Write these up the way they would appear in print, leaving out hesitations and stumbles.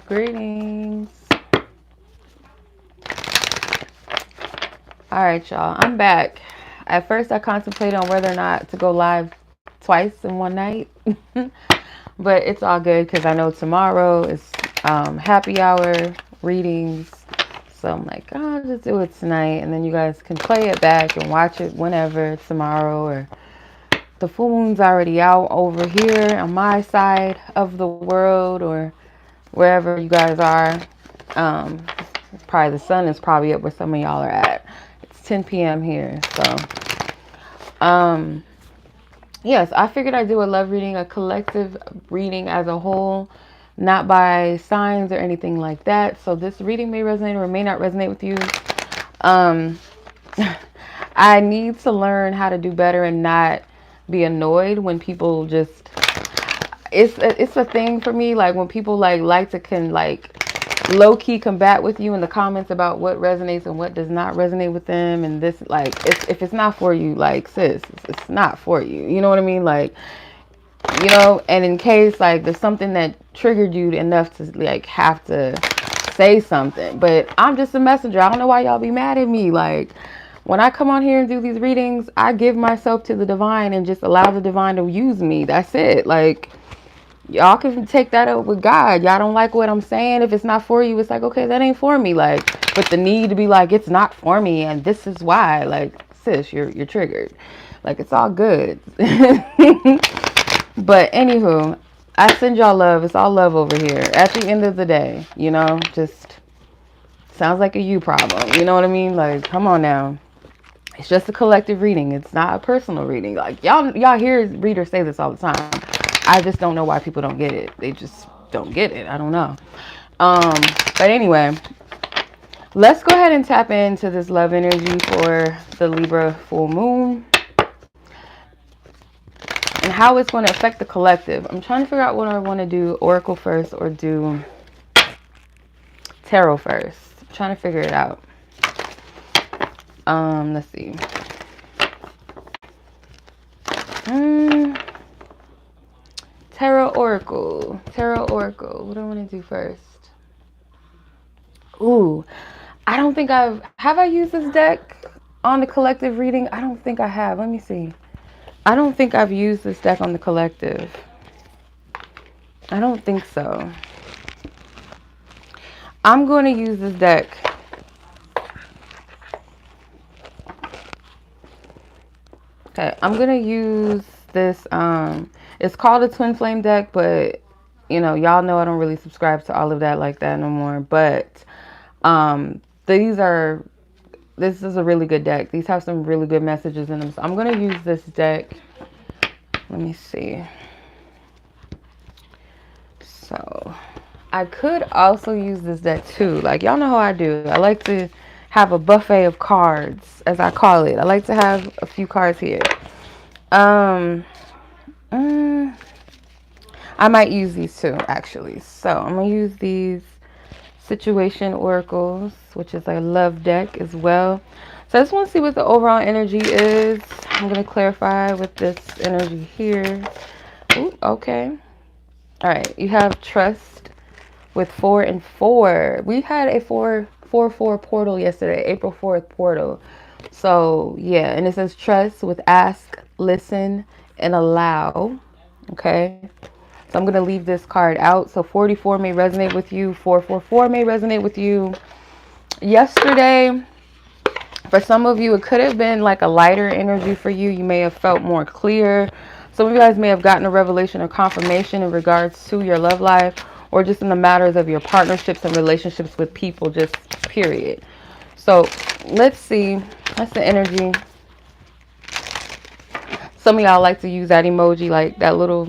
Greetings. All right, y'all. I'm back. At first, I contemplated on whether or not to go live twice in one night, but it's all good because I know tomorrow is happy hour readings. So I'm like, I'll just do it tonight, and then you guys can play it back and watch it whenever tomorrow, or the full moon's already out over here on my side of the world, or wherever you guys are. Probably the sun is probably up where some of y'all are at. It's 10 p.m. here. So, yes, I figured I'd do a love reading, a collective reading as a whole, not by signs or anything like that. So this reading may resonate or may not resonate with you. I need to learn how to do better and not be annoyed when people just, it's a thing for me, like when people like to low-key combat with you in the comments about what resonates and what does not resonate with them, and this, like, if it's not for you, like, sis, it's not for you, you know what I mean? Like, you know, and in case like there's something that triggered you enough to like have to say something, but I'm just a messenger. I don't know why y'all be mad at me. Like, when I come on here and do these readings, I give myself to the divine and just allow the divine to use me. That's it. Like, y'all can take that up with God. Y'all don't like what I'm saying. If it's not for you, it's like, okay, that ain't for me. Like, but the need to be like, it's not for me and this is why, like, sis, you're triggered. Like, it's all good. But anywho, I send y'all love. It's all love over here. At the end of the day, you know, just sounds like a you problem. You know what I mean? Like, come on now. It's just a collective reading. It's not a personal reading. Like, y'all hear readers say this all the time. I just don't know why people don't get it. They just don't get it. I don't know. But anyway, let's go ahead and tap into this love energy for the Libra full moon and how it's going to affect the collective. I'm trying to figure out what I want to do, Oracle first or do Tarot first. I'm trying to figure it out. Let's see. Tarot Oracle. Tarot Oracle. What do I want to do first? Ooh, I don't think have I used this deck on the collective reading? I don't think I have. Let me see. I don't think I've used this deck on the collective. I don't think so. I'm going to use this deck. Okay, I'm going to use this. It's called a Twin Flame deck, but, you know, y'all know I don't really subscribe to all of that like that no more. But this is a really good deck. These have some really good messages in them. So I'm going to use this deck. Let me see. So I could also use this deck too. Like, y'all know how I do. I like to have a buffet of cards, as I call it. I like to have a few cards here. I might use these too, actually. So I'm going to use these Situation Oracles, which is a love deck as well. So I just want to see what the overall energy is. I'm going to clarify with this energy here. Ooh, okay. All right. You have Trust with 4 and 4. We had a 4-4 portal yesterday, April 4th portal. So yeah, and it says trust with ask, listen, and allow. Okay. So I'm going to leave this card out. So 44 may resonate with you. 444 may resonate with you. Yesterday, for some of you, it could have been like a lighter energy for you. You may have felt more clear. Some of you guys may have gotten a revelation or confirmation in regards to your love life, or just in the matters of your partnerships and relationships with people, just period. So let's see. That's the energy. Some of y'all like to use that emoji, like that little,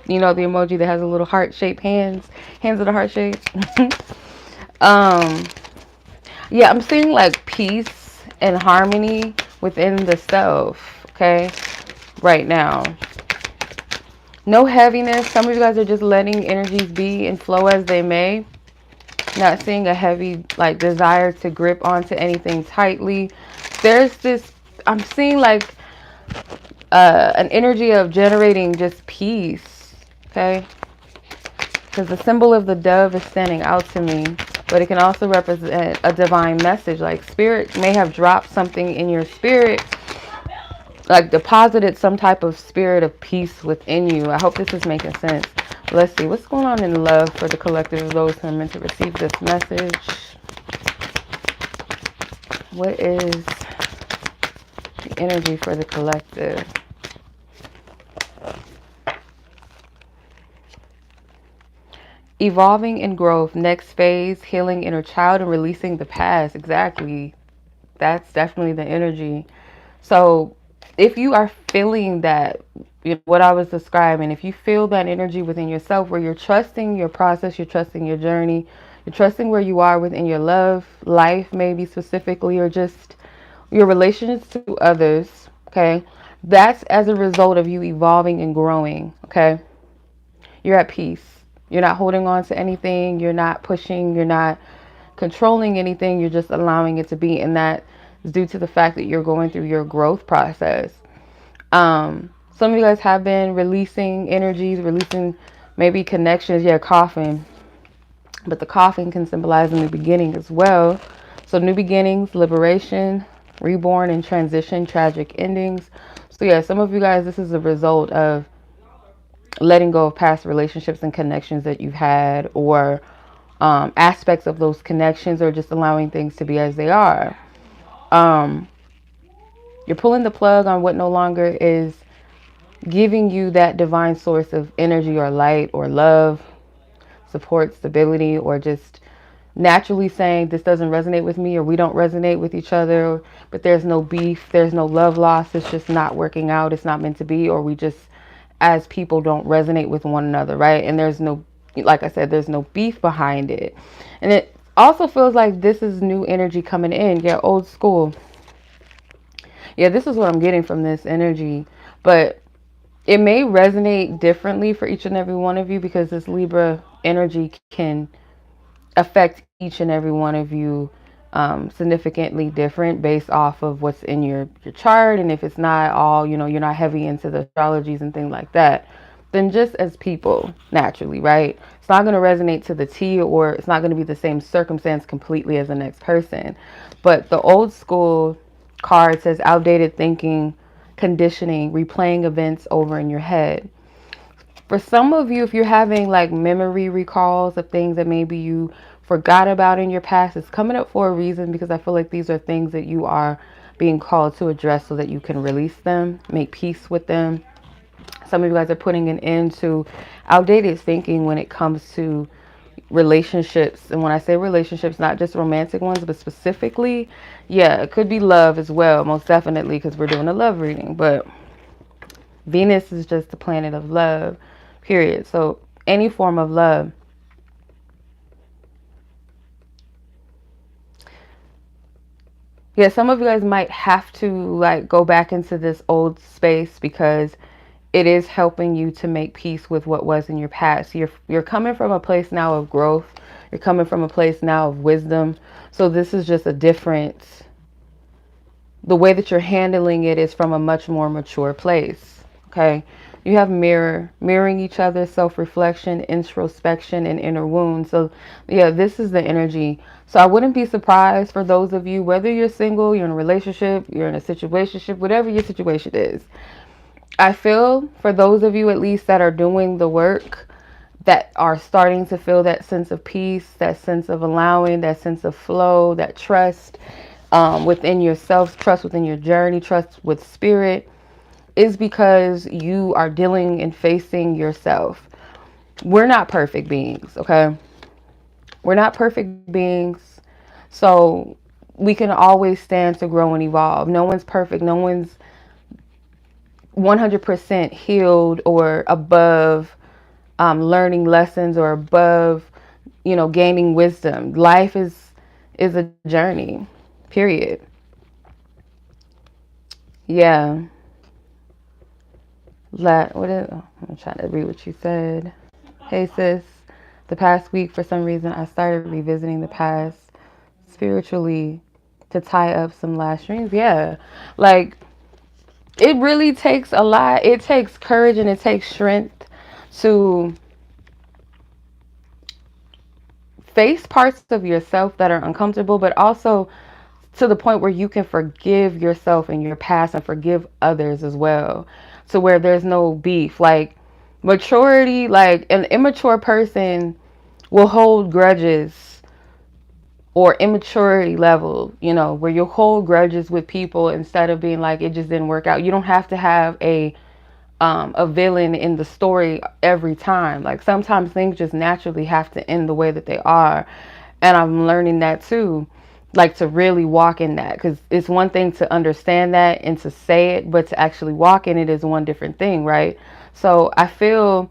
you know, the emoji that has a little heart-shaped hands of the heart shape. Yeah, I'm seeing like peace and harmony within the self, okay, right now. No heaviness. Some of you guys are just letting energies be and flow as they may. Not seeing a heavy like desire to grip onto anything tightly. There's this, I'm seeing like an energy of generating just peace, okay? because the symbol of the dove is standing out to me, but it can also represent a divine message. Like spirit may have dropped something in your spirit, like deposited some type of spirit of peace within you. I hope this is making sense. Let's see what's going on in love for the collective of those who are meant to receive this message. What is the energy for the collective? Evolving in growth, next phase, healing inner child and releasing the past. Exactly. That's definitely the energy. So if you are feeling that, what I was describing, if you feel that energy within yourself where you're trusting your process, you're trusting your journey, you're trusting where you are within your love life, maybe specifically, or just your relationships to others, okay, that's as a result of you evolving and growing, okay? You're at peace. You're not holding on to anything. You're not pushing. You're not controlling anything. You're just allowing it to be. And that is due to the fact that you're going through your growth process. Some of you guys have been releasing energies, releasing maybe connections. Yeah, coughing. But the coughing can symbolize a new beginning as well. So new beginnings, liberation, reborn and transition, tragic endings. So yeah, some of you guys, this is a result of letting go of past relationships and connections that you've had, or aspects of those connections, or just allowing things to be as they are. You're pulling the plug on what no longer is giving you that divine source of energy or light or love, support, stability, or just naturally saying this doesn't resonate with me, or we don't resonate with each other, but there's no beef, there's no love loss, it's just not working out, it's not meant to be, or we just as people don't resonate with one another, right? And there's no, like I said, there's no beef behind it. And it also feels like this is new energy coming in. Yeah, old school. Yeah, this is what I'm getting from this energy, but it may resonate differently for each and every one of you, because this Libra energy can affect each and every one of you significantly different based off of what's in your chart. And if it's not all, you're not heavy into the astrologies and things like that, then just as people naturally, right? It's not going to resonate to the T, or it's not going to be the same circumstance completely as the next person. But the old school card says outdated thinking, conditioning, replaying events over in your head. For some of you, if you're having like memory recalls of things that maybe you forgot about in your past, it's coming up for a reason, because I feel like these are things that you are being called to address so that you can release them, make peace with them. Some of you guys are putting an end to outdated thinking when it comes to relationships. And when I say relationships, not just romantic ones, but specifically, yeah, it could be love as well, most definitely, because we're doing a love reading. But Venus is just the planet of love, period. So any form of love. Yeah, some of you guys might have to like go back into this old space, because it is helping you to make peace with what was in your past. You're coming from a place now of growth. You're coming from a place now of wisdom. So this is just a different, the way that you're handling it is from a much more mature place. Okay. You have mirroring each other, self-reflection, introspection, and inner wounds. So yeah, this is the energy. So I wouldn't be surprised for those of you, whether you're single, you're in a relationship, you're in a situationship, whatever your situation is. I feel for those of you at least that are doing the work, that are starting to feel that sense of peace, that sense of allowing, that sense of flow, that trust within yourself, trust within your journey, trust with spirit, is because you are dealing and facing yourself. We're not perfect beings, okay? We're not perfect beings. So we can always stand to grow and evolve. No one's perfect. No one's 100% healed or above learning lessons, or above, gaining wisdom. Life is a journey, period. Yeah. I'm trying to read what you said. Hey sis, the past week for some reason I started revisiting the past spiritually to tie up some last dreams. Yeah, like it really takes a lot. It takes courage and it takes strength to face parts of yourself that are uncomfortable, but also to the point where you can forgive yourself and your past and forgive others as well. So where there's no beef. Like maturity, like an immature person will hold grudges, or immaturity level, you know, where you'll hold grudges with people instead of being like, it just didn't work out. You don't have to have a villain in the story every time. Like sometimes things just naturally have to end the way that they are. And I'm learning that too, like to really walk in that, because it's one thing to understand that and to say it, but to actually walk in it is one different thing, right? So I feel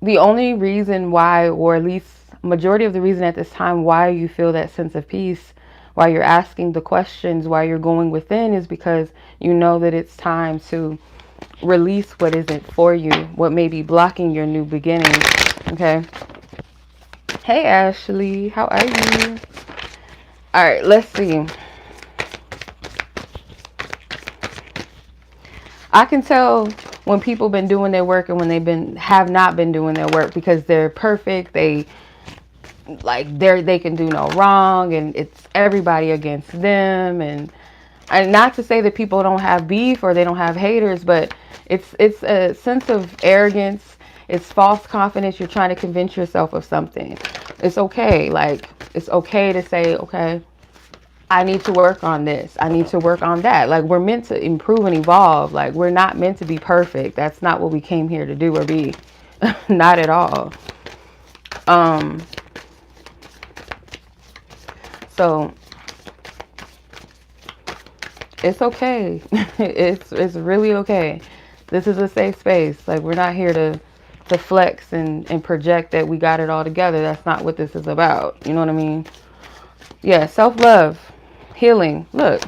the only reason why, or at least majority of the reason at this time why you feel that sense of peace, why you're asking the questions, why you're going within, is because you know that it's time to release what isn't for you, what may be blocking your new beginning. Okay. Hey Ashley, how are you? All right, let's see. I can tell when people been doing their work and when have not been doing their work, because they're perfect. They can do no wrong, and it's everybody against them. And not to say that people don't have beef or they don't have haters, but it's a sense of arrogance. It's false confidence. You're trying to convince yourself of something. It's okay. Like, it's okay to say, okay, I need to work on this. I need to work on that. Like, we're meant to improve and evolve. Like, we're not meant to be perfect. That's not what we came here to do or be. Not at all. So it's okay. It's really okay. This is a safe space. Like, we're not here to flex and project that we got it all together. That's not what this is about. You know what I mean? Yeah, self-love, healing. Look.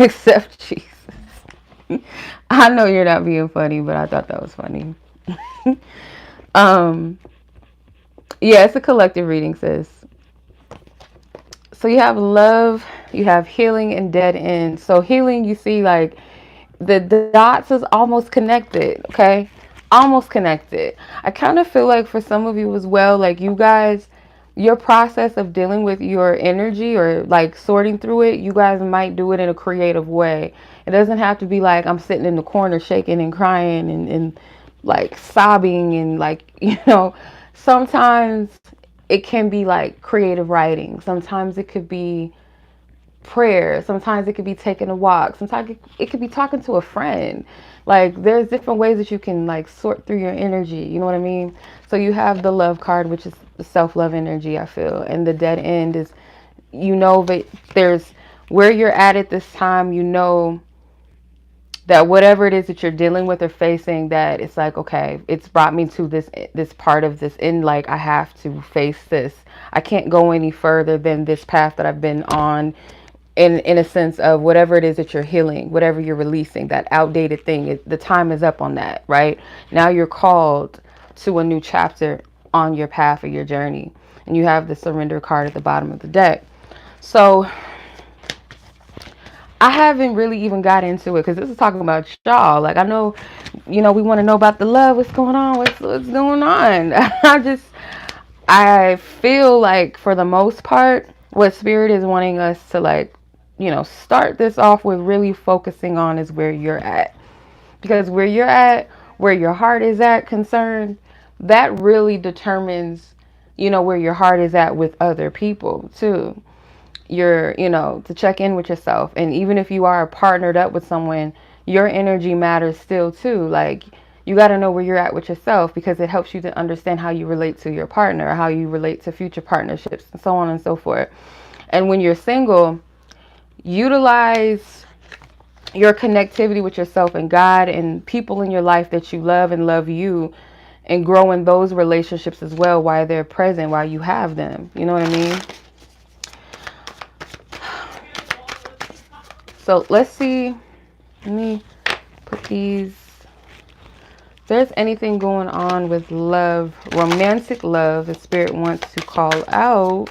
Except Jesus. I know you're not being funny, but I thought that was funny. Yeah, it's a collective reading, sis. So you have love, you have healing, and dead end. So healing, you see, like the dots is almost connected, okay? Almost connected. I kind of feel like for some of you as well, like you guys, your process of dealing with your energy or like sorting through it, you guys might do it in a creative way. It doesn't have to be like I'm sitting in the corner shaking and crying and like sobbing and like, you know, sometimes it can be like creative writing. Sometimes it could be prayer. Sometimes it could be taking a walk. Sometimes it could be talking to a friend. Like, there's different ways that you can like sort through your energy. You know what I mean? So you have the love card, which is the self-love energy, I feel. And the dead end is, you know, that there's where you're at this time, you know, that whatever it is that you're dealing with or facing, that it's like, okay, it's brought me to this part of this end. Like, I have to face this. I can't go any further than this path that I've been on, in a sense of whatever it is that you're healing, whatever you're releasing, that outdated thing. The time is up on that, right? Now you're called to a new chapter on your path or your journey. And you have the surrender card at the bottom of the deck. So I haven't really even got into it because this is talking about y'all. Like, I know, you know, we want to know about the love. What's going on? What's going on? I feel like for the most part, what Spirit is wanting us to, like, you know, start this off with really focusing on is where you're at. Because where you're at, where your heart is at concerned, that really determines, you know, where your heart is at with other people too. You're, you know, to check in with yourself. And even if you are partnered up with someone, your energy matters still too. Like, you got to know where you're at with yourself, because it helps you to understand how you relate to your partner, or how you relate to future partnerships, and so on and so forth. And when you're single, utilize your connectivity with yourself and God and people in your life that you love and love you, and grow in those relationships as well while they're present, while you have them. You know what I mean? So let's see. Let me put these. If there's anything going on with love, romantic love, the Spirit wants to call out.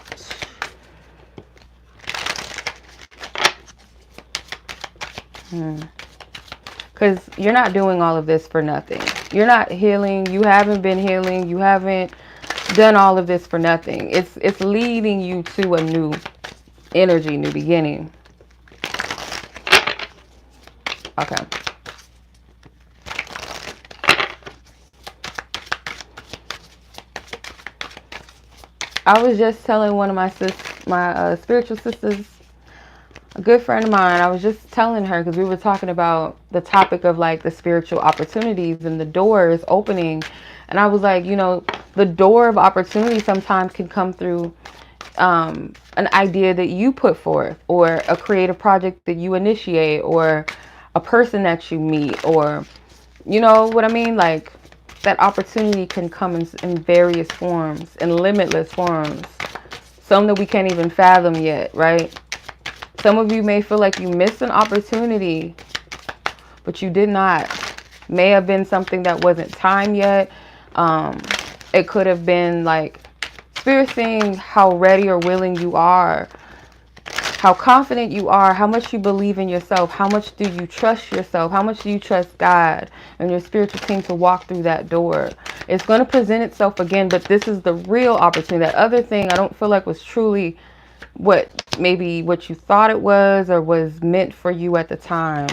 Because you're not doing all of this for nothing. You're not healing. You haven't been healing. You haven't done all of this for nothing. It's leading you to a new energy, new beginning. Okay. I was just telling one of my spiritual sisters, a good friend of mine, I was just telling her, because we were talking about the topic of like the spiritual opportunities and the doors opening. And I was like, you know, the door of opportunity sometimes can come through an idea that you put forth, or a creative project that you initiate, or a person that you meet, or you know what I mean? Like that opportunity can come in various forms, in limitless forms, some that we can't even fathom yet, right? Some of you may feel like you missed an opportunity, but you did not. May have been something that wasn't time yet. It could have been like Spirit seeing how ready or willing you are, how confident you are, how much you believe in yourself, how much do you trust yourself, how much do you trust God and your spiritual team to walk through that door. It's going to present itself again, but this is the real opportunity. That other thing I don't feel like was truly what you thought it was, or was meant for you at the time.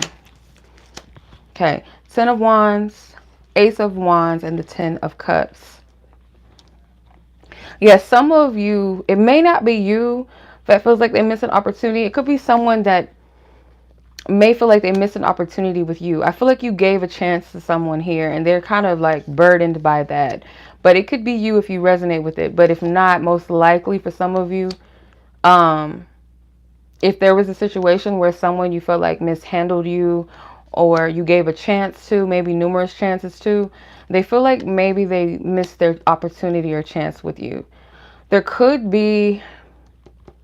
Okay, 10 of Wands, Ace of Wands, and the 10 of Cups. Yes, some of you, it may not be you that feels like they missed an opportunity. It could be someone that may feel like they missed an opportunity with you. I feel like you gave a chance to someone here and they're kind of like burdened by that. But it could be you if you resonate with it. But if not, most likely for some of you, if there was a situation where someone you felt like mishandled you, or you gave a chance to, maybe numerous chances to, they feel like maybe they missed their opportunity or chance with you. There could be,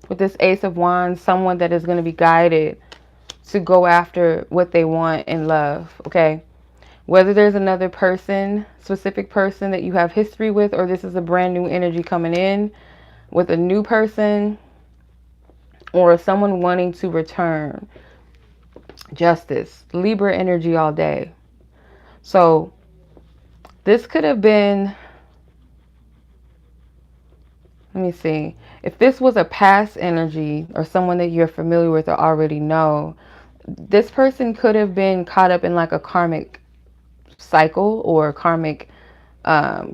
with this Ace of Wands, someone that is going to be guided to go after what they want in love, okay? Whether there's another person, specific person that you have history with, or this is a brand new energy coming in with a new person, or someone wanting to return. Justice, Libra energy all day. So this could have been, let me see, if this was a past energy or someone that you're familiar with or already know, this person could have been caught up in like a karmic cycle or karmic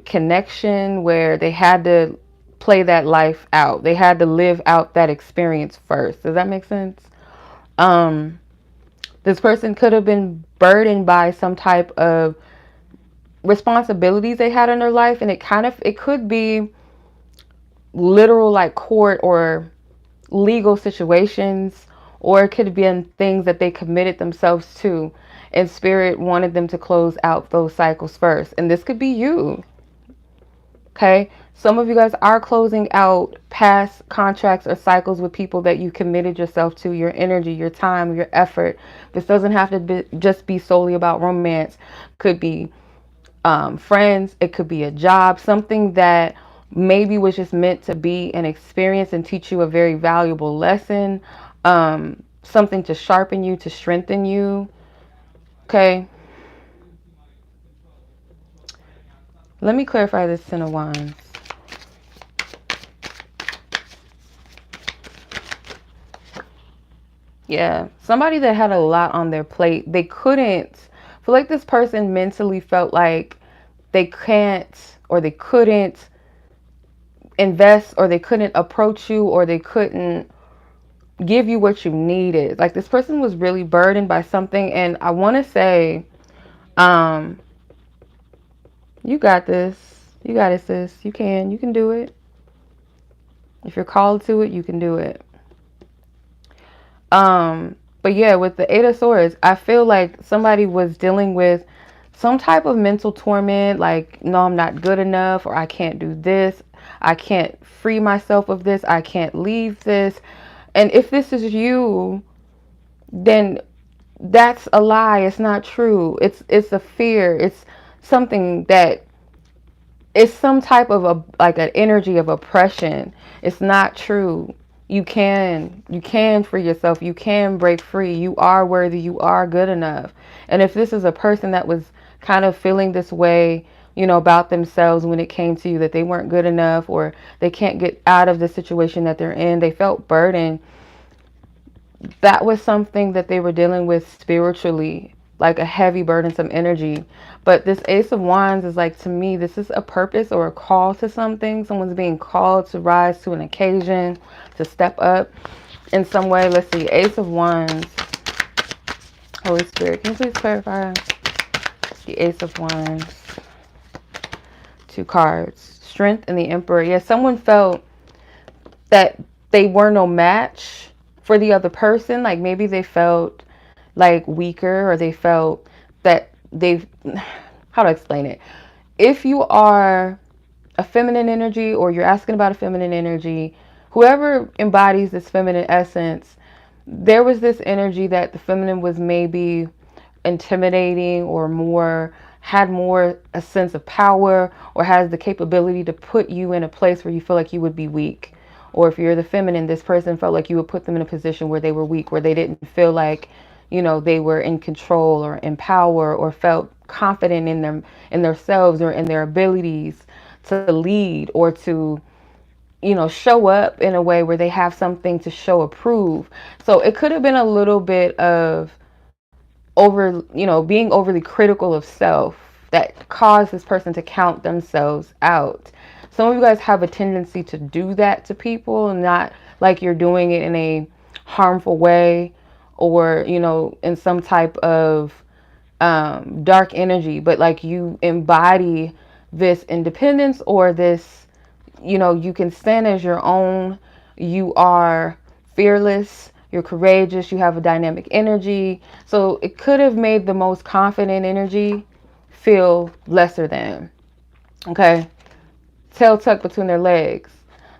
connection where they had to play that life out. They had to live out that experience first. Does that make sense? This person could have been burdened by some type of responsibilities they had in their life, and it could be literal like court or legal situations, or it could have been things that they committed themselves to, and Spirit wanted them to close out those cycles first. And this could be you. Okay, some of you guys are closing out past contracts or cycles with people that you committed yourself to, your energy, your time, your effort. This doesn't have to just be solely about romance. Could be friends. It could be a job, something that maybe was just meant to be an experience and teach you a very valuable lesson. Something to sharpen you, to strengthen you. Okay. Let me clarify this 10 of Wands. Yeah, somebody that had a lot on their plate, they couldn't, feel like this person mentally felt like they can't or they couldn't invest, or they couldn't approach you, or they couldn't give you what you needed. Like this person was really burdened by something, and I want to say, you got this. You got it, sis. You can do it. If you're called to it, you can do it. But yeah, with the 8 of Swords, I feel like somebody was dealing with some type of mental torment, like, no, I'm not good enough, or I can't do this. I can't free myself of this. I can't leave this. And if this is you, then that's a lie. It's not true. It's a fear. It's something that, it's some type of like an energy of oppression. It's not true. You can free yourself. You can break free. You are worthy. You are good enough. And if this is a person that was kind of feeling this way, about themselves when it came to you, that they weren't good enough or they can't get out of the situation that they're in. They felt burdened. That was something that they were dealing with spiritually, like a heavy, burdensome energy. But this Ace of Wands is like, to me, this is a purpose or a call to something. Someone's being called to rise to an occasion, to step up in some way. Let's see, Ace of Wands. Holy Spirit, can you please clarify the Ace of Wands? 2 cards. Strength and the Emperor. Yeah, someone felt that they were no match for the other person. Like maybe they felt like weaker, or they felt that how to explain it? If you are a feminine energy, or you're asking about a feminine energy, whoever embodies this feminine essence, there was this energy that the feminine was maybe intimidating, or had more a sense of power, or has the capability to put you in a place where you feel like you would be weak. Or if you're the feminine, this person felt like you would put them in a position where they were weak, where they didn't feel like, they were in control or in power, or felt confident in themselves, or in their abilities to lead, or to, show up in a way where they have something to show or prove. So it could have been a little bit of being overly critical of self that caused this person to count themselves out. Some of you guys have a tendency to do that to people, not like you're doing it in a harmful way, or, in some type of dark energy, but like you embody this independence, or this, you can stand as your own. You are fearless. You're courageous. You have a dynamic energy. So it could have made the most confident energy feel lesser than. Okay. Tail tucked between their legs.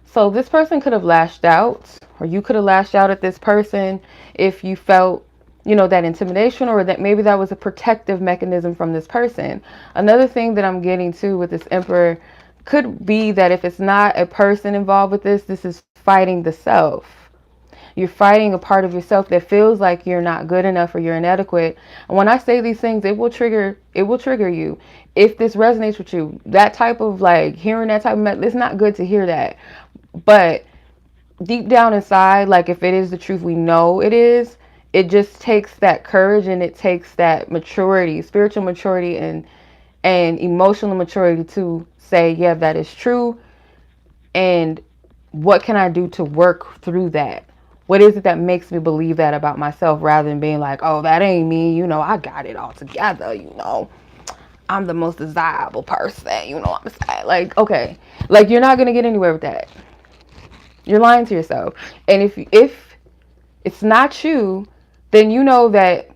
So this person could have lashed out, or you could have lashed out at this person if you felt, that intimidation, or that maybe that was a protective mechanism from this person. Another thing that I'm getting to with this Emperor could be that if it's not a person involved with this, this is fighting the self. You're fighting a part of yourself that feels like you're not good enough, or you're inadequate. And when I say these things, it will trigger you. If this resonates with you, that type of hearing that type of it's not good to hear that. But deep down inside, like if it is the truth, we know it is. It just takes that courage, and it takes that maturity, spiritual maturity and emotional maturity to say, yeah, that is true. And what can I do to work through that? What is it that makes me believe that about myself, rather than being like, oh, that ain't me. I got it all together. I'm the most desirable person. I'm saying, like, okay, like you're not going to get anywhere with that. You're lying to yourself. And if it's not you, then that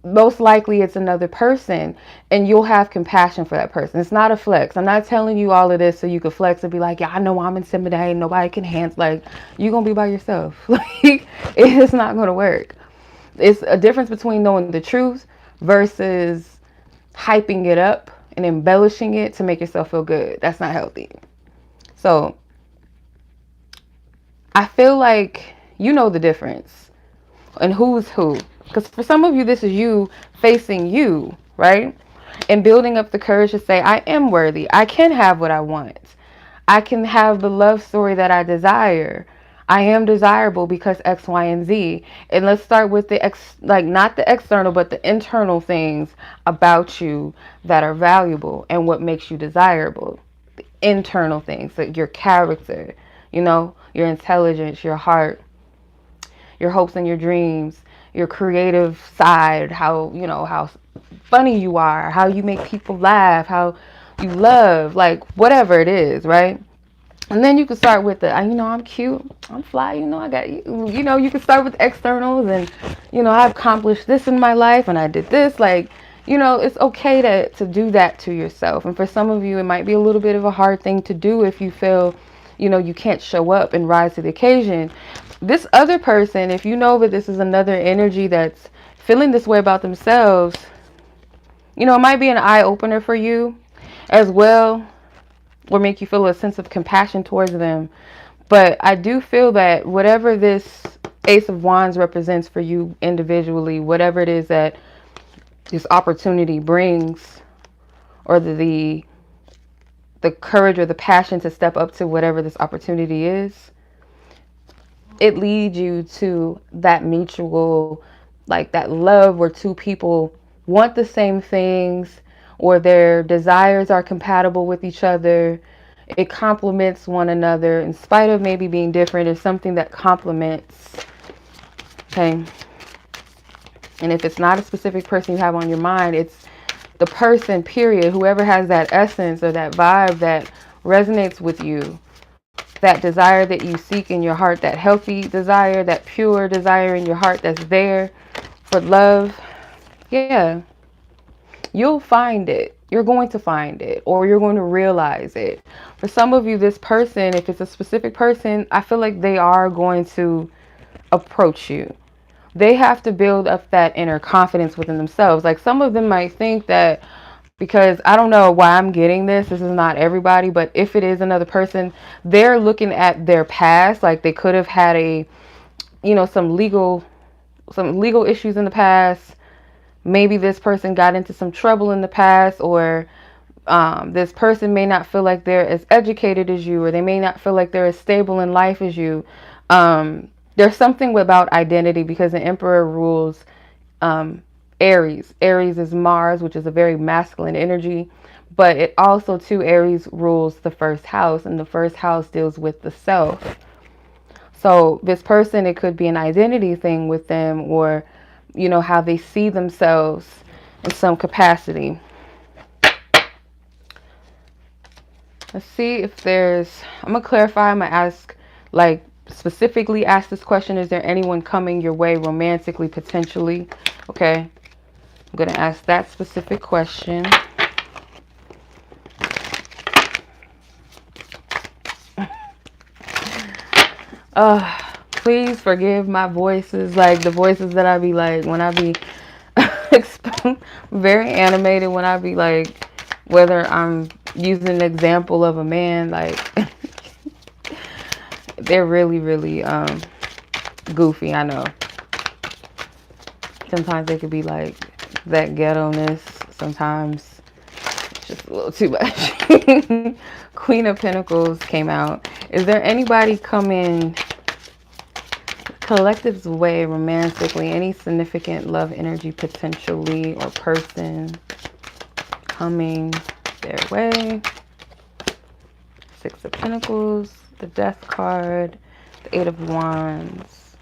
most likely it's another person, and you'll have compassion for that person. It's not a flex. I'm not telling you all of this so you can flex and be like, yeah, I know I'm intimidating. Nobody can handle. Like, you're going to be by yourself. Like, it's not going to work. It's a difference between knowing the truth versus hyping it up and embellishing it to make yourself feel good. That's not healthy. So I feel like you know the difference and who's who. Because for some of you, this is you facing you, right? And building up the courage to say, I am worthy. I can have what I want. I can have the love story that I desire. I am desirable because X, Y, and Z. And let's start with the not the external, but the internal things about you that are valuable and what makes you desirable. The internal things, like your character, your intelligence, your heart, your hopes and your dreams, your creative side, how funny you are, how you make people laugh, how you love, like whatever it is, right? And then you can start with the, I'm cute, I'm fly, I got you, you can start with externals and, I've accomplished this in my life and I did this, like, it's okay to do that to yourself. And for some of you, it might be a little bit of a hard thing to do if you feel, you can't show up and rise to the occasion. This other person, if you know that this is another energy that's feeling this way about themselves, it might be an eye opener for you as well, or make you feel a sense of compassion towards them. But I do feel that whatever this Ace of Wands represents for you individually, whatever it is that this opportunity brings, or the the courage or the passion to step up to whatever this opportunity is, it leads you to that mutual, like that love where two people want the same things, or their desires are compatible with each other. It complements one another in spite of maybe being different. It's something that complements. Okay. And if it's not a specific person you have on your mind, it's the person, period. Whoever has that essence or that vibe that resonates with you, that desire that you seek in your heart, that healthy desire, that pure desire in your heart that's there for love. Yeah, you'll find it. You're going to find it, or you're going to realize it. For some of you, this person, if it's a specific person, I feel like they are going to approach you. They have to build up that inner confidence within themselves. Like some of them might think that, because I don't know why I'm getting this. This is not everybody, but if it is another person, they're looking at their past. Like they could have had some legal issues in the past. Maybe this person got into some trouble in the past, or this person may not feel like they're as educated as you, or they may not feel like they're as stable in life as you. There's something about identity, because the Emperor rules Aries. Aries is Mars, which is a very masculine energy, but it also too, Aries rules the first house, and the first house deals with the self. So this person, it could be an identity thing with them, or how they see themselves in some capacity. Let's see if there's, I'm gonna clarify. I'm gonna ask, like, specifically ask this question: is there anyone coming your way romantically, potentially? Okay, I'm gonna ask that specific question. Please forgive my voices, like the voices that I be like when I be very animated, when I be like, whether I'm using an example of a man, like they're really, really goofy. I know. Sometimes they could be like that ghetto-ness. Sometimes it's just a little too much. Queen of Pentacles came out. Is there anybody coming collective's way romantically? Any significant love energy potentially, or person coming their way? Six of Pentacles, the Death card, the Eight of Wands.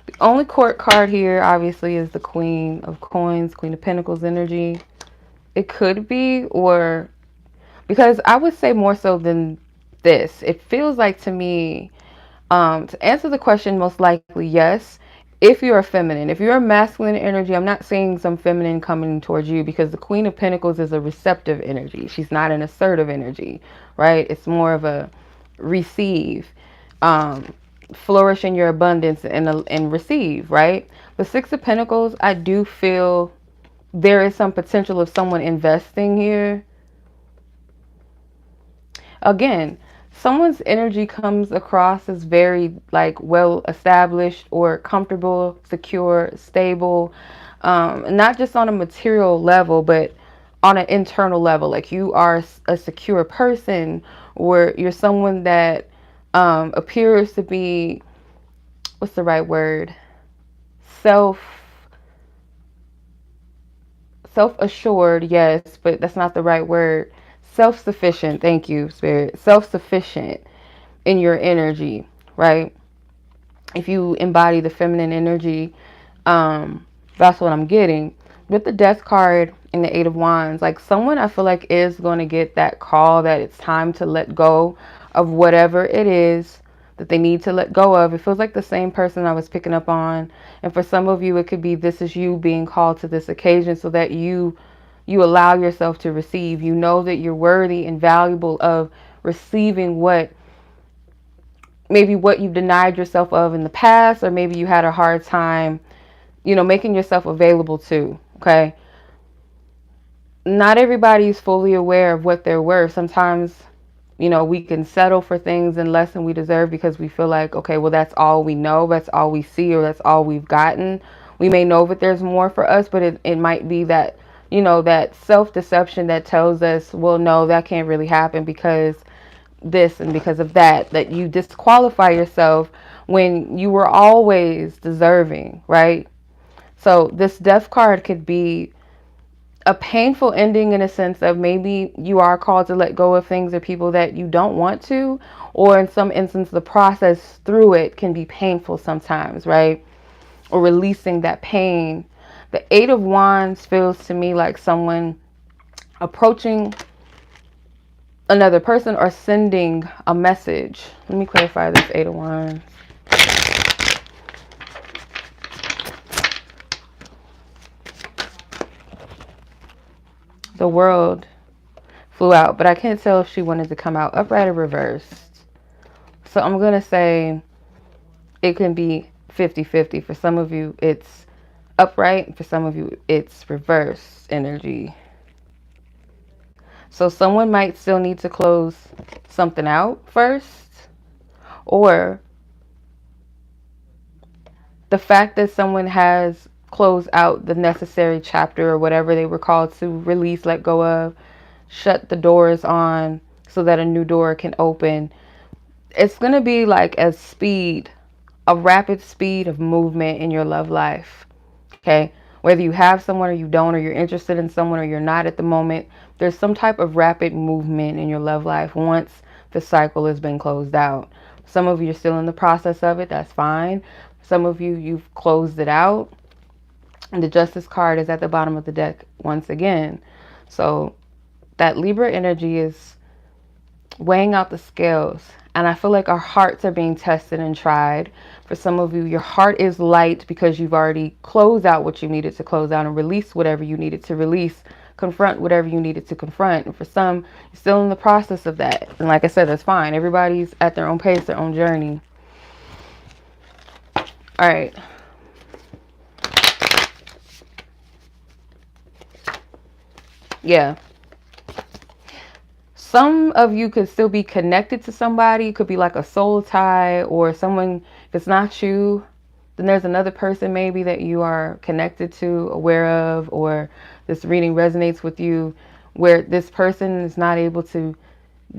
The only court card here, obviously, is the Queen of Coins, Queen of Pentacles energy. It could be, or because I would say more so than this, it feels like to me, to answer the question, most likely yes, if you're a feminine. If you're a masculine energy, I'm not saying some feminine coming towards you, because the Queen of Pentacles is a receptive energy. She's not an assertive energy, right? It's more of a receive, flourish in your abundance, and receive, right? The Six of Pentacles, I do feel there is some potential of someone investing here. Again, someone's energy comes across as very like well established, or comfortable, secure, stable, not just on a material level, but on an internal level. Like you are a secure person, or you're someone that appears to be, what's the right word, self-assured, yes, but that's not the right word. Self-sufficient, thank you, Spirit. Self-sufficient in your energy, right? If you embody the feminine energy, that's what I'm getting. With the Death card and the Eight of Wands, like someone I feel like is going to get that call that it's time to let go of whatever it is that they need to let go of. It feels like the same person I was picking up on. And for some of you, it could be this is you being called to this occasion, so that you allow yourself to receive. You know that you're worthy and valuable of receiving maybe what you've denied yourself of in the past, or maybe you had a hard time, making yourself available to. Okay. Not everybody is fully aware of what they're worth. Sometimes, we can settle for things and less than we deserve, because we feel like, okay, well, that's all we know, that's all we see, or that's all we've gotten. We may know that there's more for us, but it might be that you know, that self-deception that tells us, well, no, that can't really happen because this and because of that, that you disqualify yourself when you were always deserving, right? So this death card could be a painful ending in a sense of maybe you are called to let go of things or people that you don't want to, or in some instance, the process through it can be painful sometimes, right? Or releasing that pain. The Eight of Wands feels to me like someone approaching another person or sending a message. Let me clarify this Eight of Wands. The World flew out, but I can't tell if she wanted to come out upright or reversed. So I'm going to say it can be 50-50. For some of you, it's upright. For some of you, it's reverse energy. So someone might still need to close something out first, or the fact that someone has closed out the necessary chapter or whatever they were called to release, let go of, shut the doors on so that a new door can open. It's going to be like a rapid speed of movement in your love life. Okay. Whether you have someone or you don't, or you're interested in someone or you're not at the moment, there's some type of rapid movement in your love life once the cycle has been closed out. Some of you are still in the process of it. That's fine. Some of you, you've closed it out. And the Justice card is at the bottom of the deck once again. So that Libra energy is weighing out the scales. And I feel like our hearts are being tested and tried. For some of you, your heart is light because you've already closed out what you needed to close out and release whatever you needed to release, confront whatever you needed to confront. And for some, you're still in the process of that. And like I said, that's fine. Everybody's at their own pace, their own journey. All right. Yeah. Some of you could still be connected to somebody. It could be like a soul tie, or someone, if it's not you, then there's another person maybe that you are connected to, aware of, or this reading resonates with you, where this person is not able to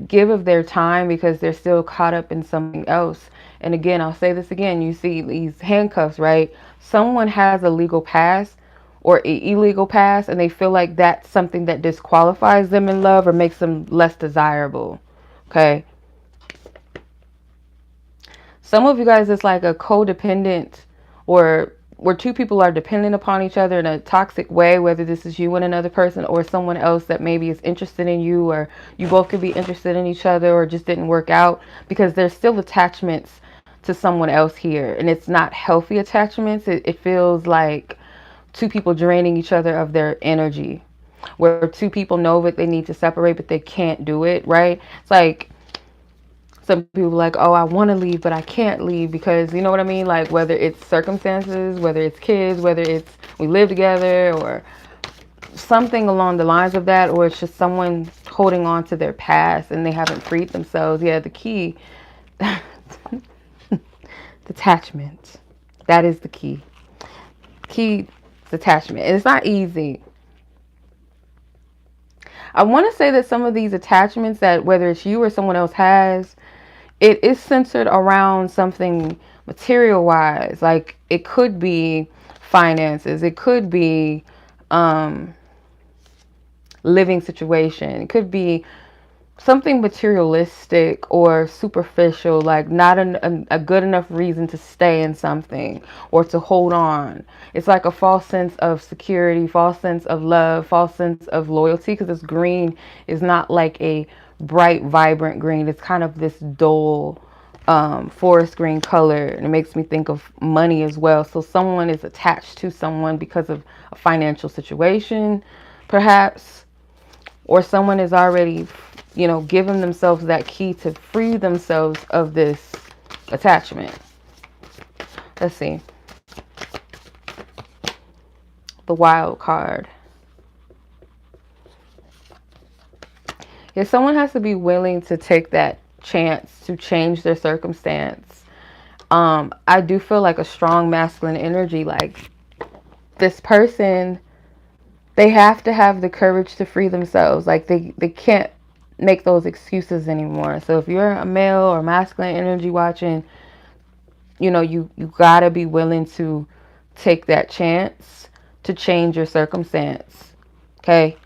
give of their time because they're still caught up in something else. And again, I'll say this again, you see these handcuffs, right? Someone has a legal past or an illegal past, and they feel like that's something that disqualifies them in love or makes them less desirable. Okay. Some of you guys, it's like a codependent, or where two people are dependent upon each other in a toxic way, whether this is you and another person or someone else that maybe is interested in you, or you both could be interested in each other, or just didn't work out because there's still attachments to someone else here. And it's not healthy attachments. It feels like two people draining each other of their energy, where two people know that they need to separate, but they can't do it, right? It's like some people like, oh, I want to leave, but I can't leave because, you know what I mean? Like, whether it's circumstances, whether it's kids, whether it's we live together, or something along the lines of that, or it's just someone holding on to their past and they haven't freed themselves. Yeah, the key, detachment. That is the key. Key attachment. It's not easy. I want to say that some of these attachments, that whether it's you or someone else has, it is centered around something material wise. Like it could be finances, it could be living situation, it could be something materialistic or superficial, like not a good enough reason to stay in something or to hold on. It's like a false sense of security, false sense of love, false sense of loyalty, because this green is not like a bright, vibrant green. It's kind of this dull forest green color, and it makes me think of money as well. So someone is attached to someone because of a financial situation, perhaps, or someone is already, you know, giving themselves that key to free themselves of this attachment. Let's see. The Wild card. Yeah, someone has to be willing to take that chance to change their circumstance. I do feel like a strong masculine energy, like this person They have to have the courage to free themselves. Like they can't make those excuses anymore. So if you're a male or masculine energy watching, you gotta be willing to take that chance to change your circumstance. Okay.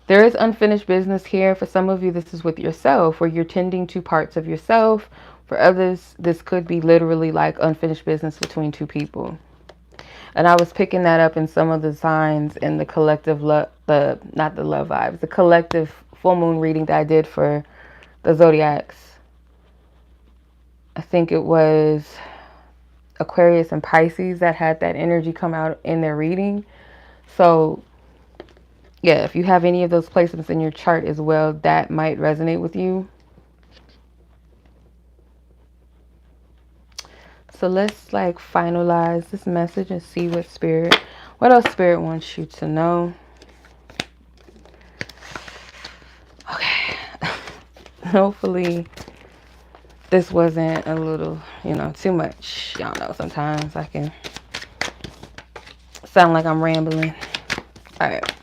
There is unfinished business here. For some of you, this is with yourself, where you're tending to parts of yourself. For others, this could be literally like unfinished business between two people. And I was picking that up in some of the signs in the collective not the love vibes, the collective full moon reading that I did for the zodiacs. I think it was Aquarius and Pisces that had that energy come out in their reading. So yeah, if you have any of those placements in your chart as well, that might resonate with you. So let's like finalize this message and see what else Spirit wants you to know. Okay. Hopefully this wasn't a little, too much. Y'all know sometimes I can sound like I'm rambling. All right.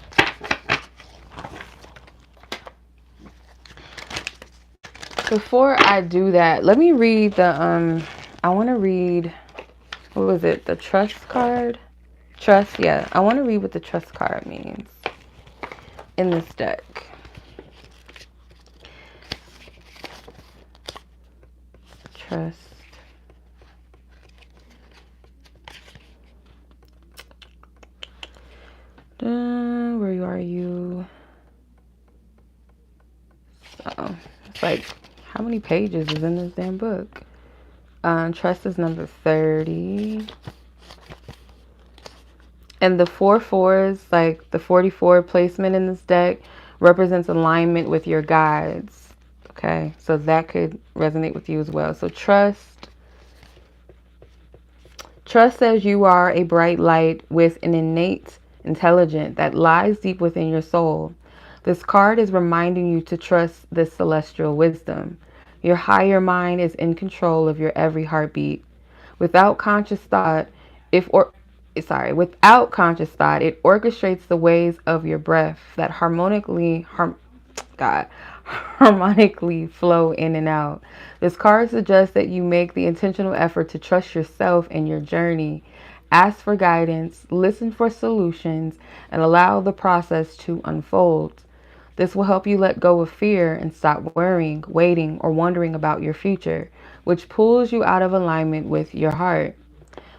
Before I do that, let me read the, I want to read, what was it? The trust card? Trust, yeah. I want to read what the trust card means in this deck. Trust. Where are you? So, it's like, how many pages is in this damn book? Trust is number 30. And the 4 4s, like the 44 placement in this deck, represents alignment with your guides. Okay, so that could resonate with you as well. So trust. Trust says you are a bright light with an innate intelligence that lies deep within your soul. This card is reminding you to trust this celestial wisdom. Your higher mind is in control of your every heartbeat. Without conscious thought, it orchestrates the waves of your breath that harmonically flow in and out. This card suggests that you make the intentional effort to trust yourself and your journey. Ask for guidance, listen for solutions, and allow the process to unfold. This will help you let go of fear and stop worrying, waiting, or wondering about your future, which pulls you out of alignment with your heart.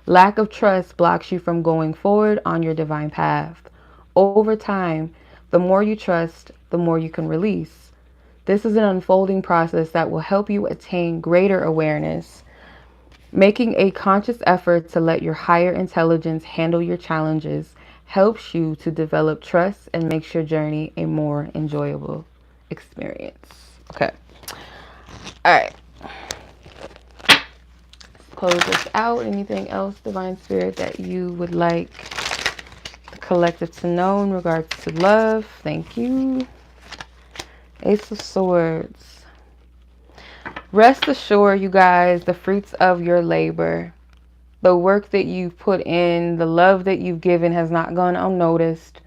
Lack of trust blocks you from going forward on your divine path. Over time, the more you trust, the more you can release. This is an unfolding process that will help you attain greater awareness. Making a conscious effort to let your higher intelligence handle your challenges helps you to develop trust and makes your journey a more enjoyable experience. Okay. All right. Close this out. Anything else, Divine Spirit, that you would like the collective to know in regards to love? Thank you. Ace of Swords. Rest assured, you guys, the fruits of your labor, the work that you've put in, the love that you've given has not gone unnoticed.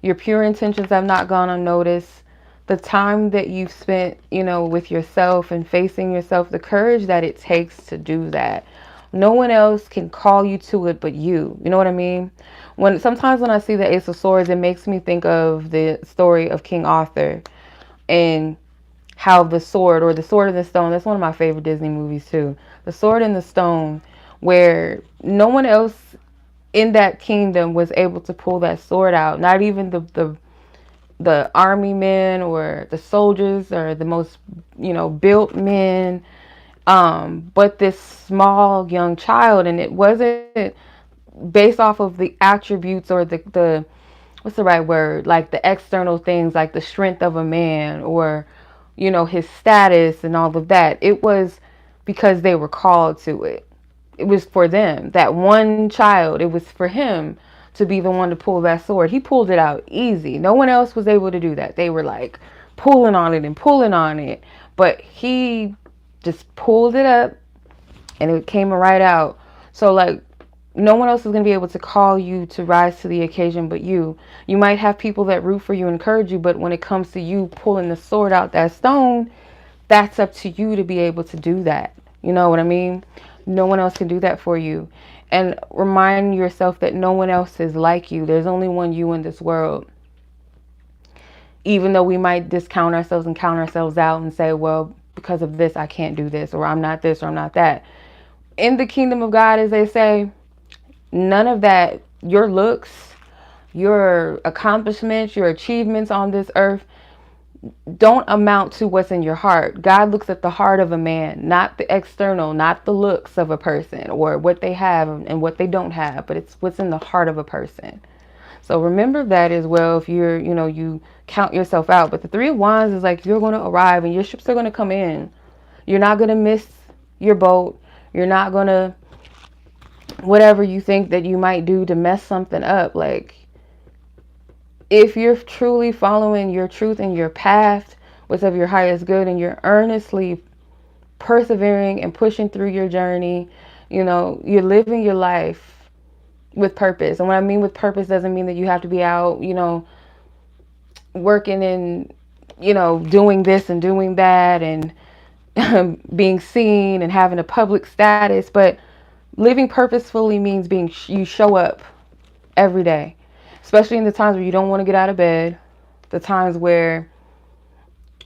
Your pure intentions have not gone unnoticed. The time that you've spent, with yourself and facing yourself, the courage that it takes to do that. No one else can call you to it but you. You know what I mean? Sometimes when I see the Ace of Swords, it makes me think of the story of King Arthur and how the sword and the stone, that's one of my favorite Disney movies too. The Sword and the Stone, where no one else in that kingdom was able to pull that sword out. Not even the army men or the soldiers or the most, built men. But this small young child, and it wasn't based off of the attributes or the what's the right word? Like the external things, like the strength of a man or, his status and all of that. It was because they were called to it. It was for them. That one child, it was for him to be the one to pull that sword. He pulled it out easy. No one else was able to do that. They were like pulling on it. But he just pulled it up and it came right out. So like No one else is going to be able to call you to rise to the occasion but you. You might have people that root for you and encourage you, but when it comes to you pulling the sword out that stone, that's up to you to be able to do that. You know what I mean? No one else can do that for you. And remind yourself that no one else is like you. There's only one you in this world. Even though we might discount ourselves and count ourselves out and say, well, because of this, I can't do this, or I'm not this, or I'm not that. In the kingdom of God, as they say, none of that, your looks, your accomplishments, your achievements on this earth don't amount to what's in your heart. God looks at the heart of a man, not the external, not the looks of a person or what they have and what they don't have, but it's what's in the heart of a person. So remember that as well if you're, you count yourself out. But the Three of Wands is like you're going to arrive and your ships are going to come in. You're not going to miss your boat. You're not going to, whatever you think that you might do to mess something up. Like, if you're truly following your truth and your path, what's of your highest good, and you're earnestly persevering and pushing through your journey, you're living your life with purpose. And what I mean with purpose doesn't mean that you have to be out, working and, doing this and doing that and being seen and having a public status. But living purposefully means you show up every day. Especially in the times where you don't want to get out of bed, the times where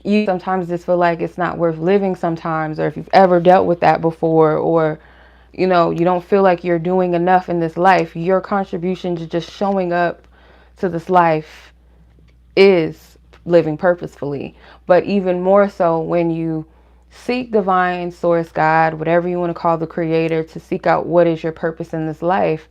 you sometimes just feel like it's not worth living sometimes, or if you've ever dealt with that before, or, you don't feel like you're doing enough in this life, your contribution to just showing up to this life is living purposefully. But even more so when you seek divine source, God, whatever you want to call the creator, to seek out what is your purpose in this life.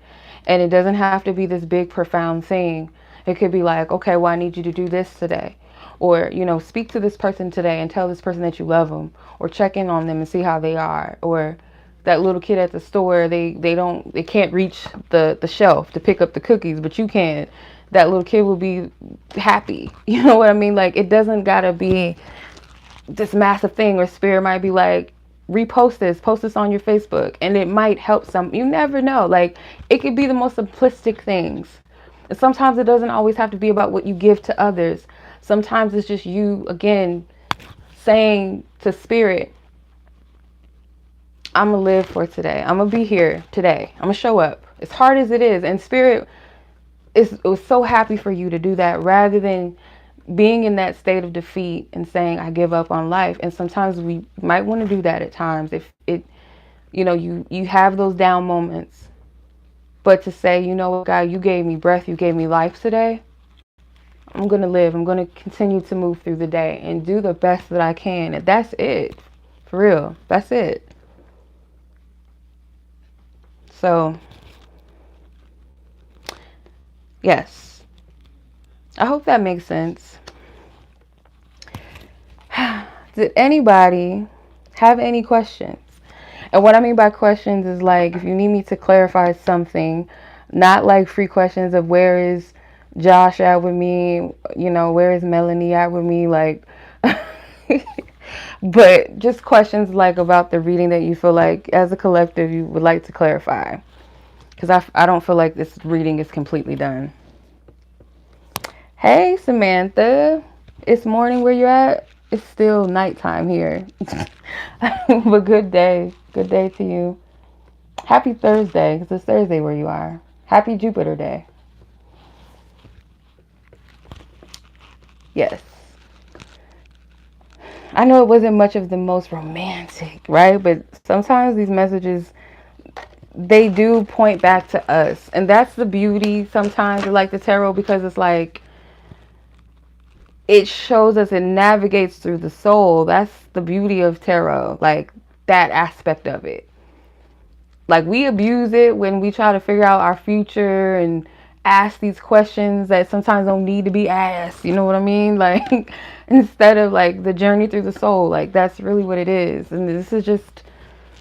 And it doesn't have to be this big, profound thing. It could be like, okay, well, I need you to do this today. Or, speak to this person today and tell this person that you love them. Or check in on them and see how they are. Or that little kid at the store, they can't reach the shelf to pick up the cookies, but you can. That little kid will be happy. You know what I mean? Like, it doesn't gotta be this massive thing. Or spirit might be like, post this on your Facebook, and it might help some. You never know. Like, it could be the most simplistic things. And sometimes it doesn't always have to be about what you give to others. Sometimes it's just you, again, saying to spirit, I'm gonna live for today. I'm gonna be here today. I'm gonna show up as hard as it is. And spirit was so happy for you to do that, rather than being in that state of defeat and saying, I give up on life. And sometimes we might want to do that at times if it, you have those down moments. But to say, you know what, God, you gave me breath, you gave me life today. I'm going to live. I'm going to continue to move through the day and do the best that I can. And that's it. For real. That's it. So, yes. I hope that makes sense. Did anybody have any questions? And what I mean by questions is like, if you need me to clarify something, not like free questions of where is Josh at with me, where is Melanie at with me, like, but just questions like about the reading that you feel like as a collective you would like to clarify. Because I don't feel like this reading is completely done. Hey, Samantha. It's morning where you're at. It's still nighttime here. But good day. Good day to you. Happy Thursday, because it's Thursday where you are. Happy Jupiter Day. Yes. I know it wasn't much of the most romantic, right? But sometimes these messages, they do point back to us. And that's the beauty sometimes of like the tarot, because it's like, it shows us, it navigates through the soul. That's the beauty of tarot, like that aspect of it. Like, we abuse it when we try to figure out our future and ask these questions that sometimes don't need to be asked. You know what I mean? Like, instead of like the journey through the soul, like that's really what it is. And this is just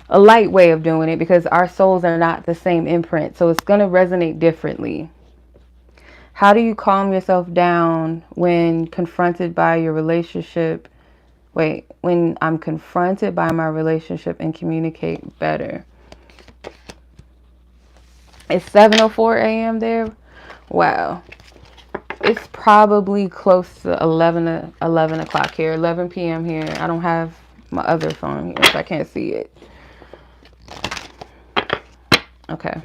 a light way of doing it, because our souls are not the same imprint. So it's going to resonate differently. How do you calm yourself down when confronted by your relationship? When I'm confronted by my relationship and communicate better. It's 7:04 a.m. there. Wow. It's probably close to 11 o'clock here, 11 p.m. here. I don't have my other phone here, so I can't see it. Okay.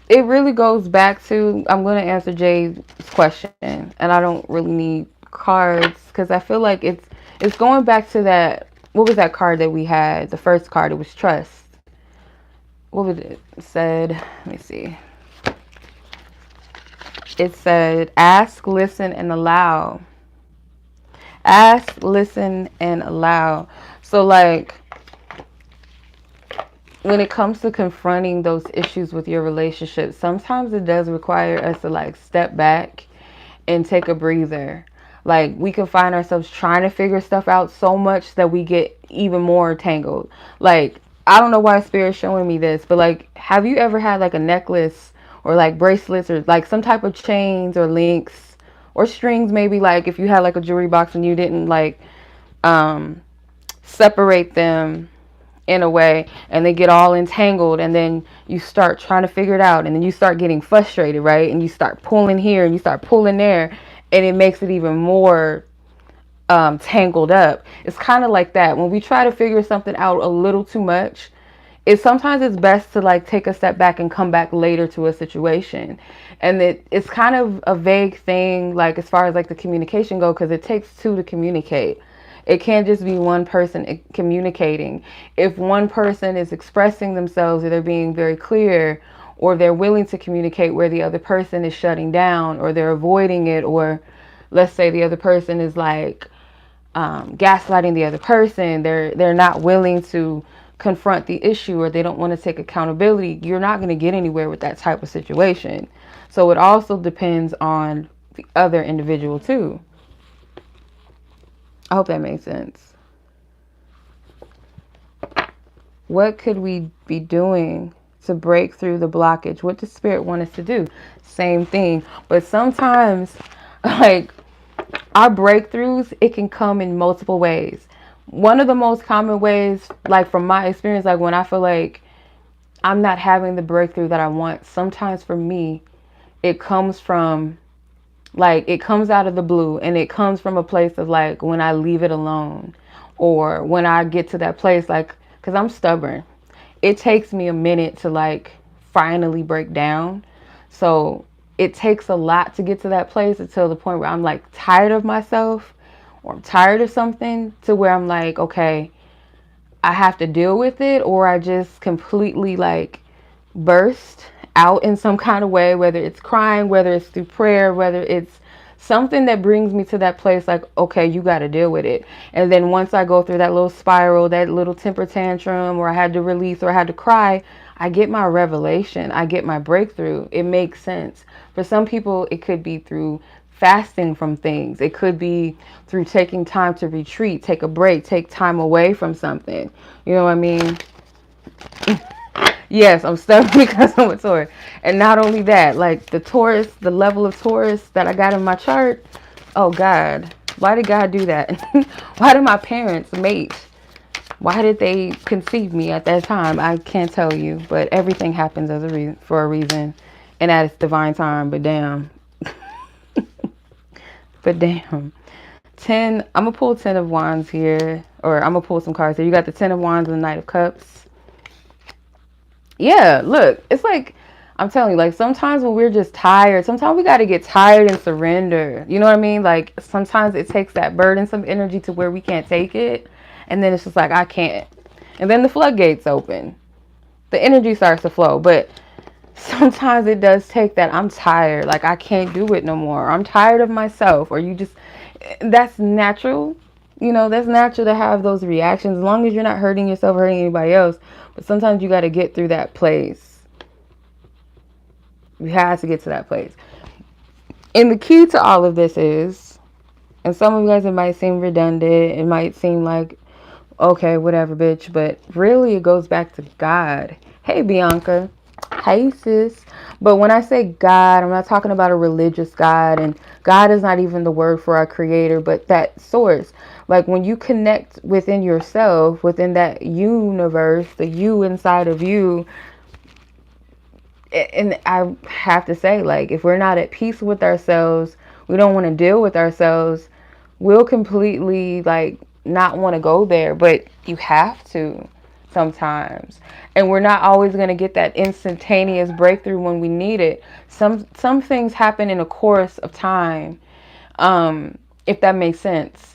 It really goes back to, I'm going to answer Jay's question, and I don't really need cards because I feel like it's going back to that. What was that card that we had? The first card, it was trust. What was it? It said, let me see. It said, ask, listen, and allow. Ask, listen, and allow. So like, when it comes to confronting those issues with your relationship, sometimes it does require us to like step back and take a breather. Like, we can find ourselves trying to figure stuff out so much that we get even more tangled. Like, I don't know why Spirit's showing me this, but like, have you ever had like a necklace or like bracelets or like some type of chains or links or strings, maybe, like if you had like a jewelry box and you didn't like separate them in a way, and they get all entangled, and then you start trying to figure it out, and then you start getting frustrated, right? And you start pulling here and you start pulling there, and it makes it even more tangled up. It's kind of like that when we try to figure something out a little too much. Sometimes it's best to like take a step back and come back later to a situation. And it's kind of a vague thing, like as far as like the communication go, because it takes two to communicate. It can't just be one person communicating. If one person is expressing themselves, or they're being very clear, or they're willing to communicate where the other person is shutting down, or they're avoiding it, or let's say the other person is like gaslighting the other person, they're not willing to confront the issue, or they don't want to take accountability, you're not going to get anywhere with that type of situation. So it also depends on the other individual too. I hope that makes sense. What could we be doing to break through the blockage? What does Spirit want us to do? Same thing. But sometimes, like, our breakthroughs, it can come in multiple ways. One of the most common ways, like from my experience, like when I feel like I'm not having the breakthrough that I want, sometimes for me, it comes from, like, it comes out of the blue, and it comes from a place of like when I leave it alone, or when I get to that place, like, because I'm stubborn. It takes me a minute to like finally break down. So it takes a lot to get to that place, until the point where I'm like tired of myself, or I'm tired of something, to where I'm like, okay, I have to deal with it, or I just completely like burst out in some kind of way, whether it's crying, whether it's through prayer, whether it's something that brings me to that place, like, okay, you got to deal with it. And then once I go through that little spiral, that little temper tantrum, or I had to release, or I had to cry, I get my revelation, I get my breakthrough. It makes sense. For some people, it could be through fasting from things. It could be through taking time to retreat, take a break, take time away from something. You know what I mean? Yes, I'm stubborn because I'm a Taurus. And not only that, like the Taurus, the level of Taurus that I got in my chart. Oh God, why did God do that? Why did my parents mate? Why did they conceive me at that time? I can't tell you, but everything happens as a reason, for a reason, and at its divine time. But damn, but damn. 10. I'm gonna pull 10 of Wands here, or I'm gonna pull some cards here. You got the 10 of Wands and the Knight of Cups. Yeah, look, it's like, I'm telling you, like sometimes when we're just tired, sometimes we got to get tired and surrender. You know what I mean? Like sometimes it takes that burdensome energy to where we can't take it. And then it's just like, I can't. And then the floodgates open. The energy starts to flow. But sometimes it does take that. I'm tired. Like I can't do it no more. I'm tired of myself. Or you just, that's natural. You know, that's natural to have those reactions as long as you're not hurting yourself or hurting anybody else. But sometimes you got to get through that place. You have to get to that place. And the key to all of this is, and some of you guys, it might seem redundant. It might seem like, okay, whatever, bitch. But really, it goes back to God. Hey, Bianca. Hey, sis. But when I say God, I'm not talking about a religious God. And God is not even the word for our creator, but that source. Like when you connect within yourself, within that universe, the you inside of you, and I have to say, like, if we're not at peace with ourselves, we don't want to deal with ourselves, we'll completely, like, not want to go there. But you have to sometimes. And we're not always going to get that instantaneous breakthrough when we need it. Some things happen in a course of time, if that makes sense.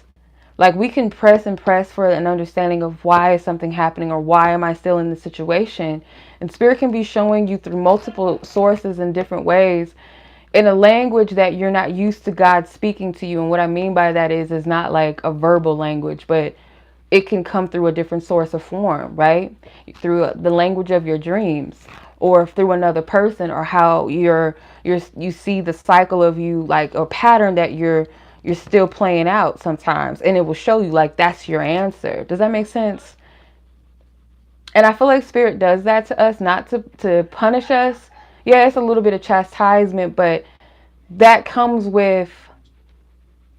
Like we can press and press for an understanding of why is something happening or why am I still in this situation. And spirit can be showing you through multiple sources in different ways in a language that you're not used to God speaking to you. And what I mean by that is not like a verbal language, but it can come through a different source of form, right? Through the language of your dreams or through another person, or how you see the cycle of you, like a pattern that you're still playing out sometimes, and it will show you like that's your answer. Does that make sense? And I feel like spirit does that to us, not to punish us. Yeah, it's a little bit of chastisement, but that comes with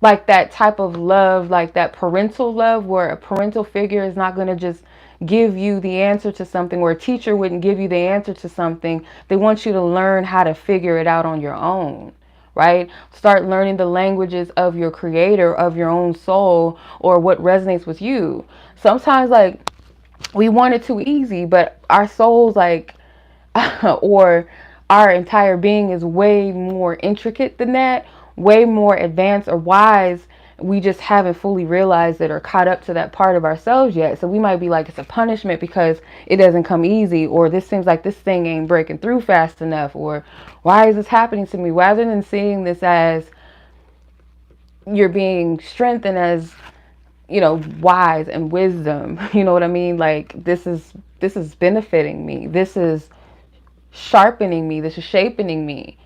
like that type of love, like that parental love, where a parental figure is not going to just give you the answer to something, or a teacher wouldn't give you the answer to something. They want you to learn how to figure it out on your own, right? Start learning the languages of your creator, of your own soul, or what resonates with you. Sometimes like we want it too easy, but our souls, like, or our entire being is way more intricate than that, way more advanced or wise. We just haven't fully realized it or caught up to that part of ourselves yet. So we might be like, it's a punishment because it doesn't come easy, or this seems like this thing ain't breaking through fast enough, or why is this happening to me? Rather than seeing this as you're being strengthened as, you know, wise and wisdom, you know what I mean? Like this is benefiting me. This is sharpening me. This is shaping me.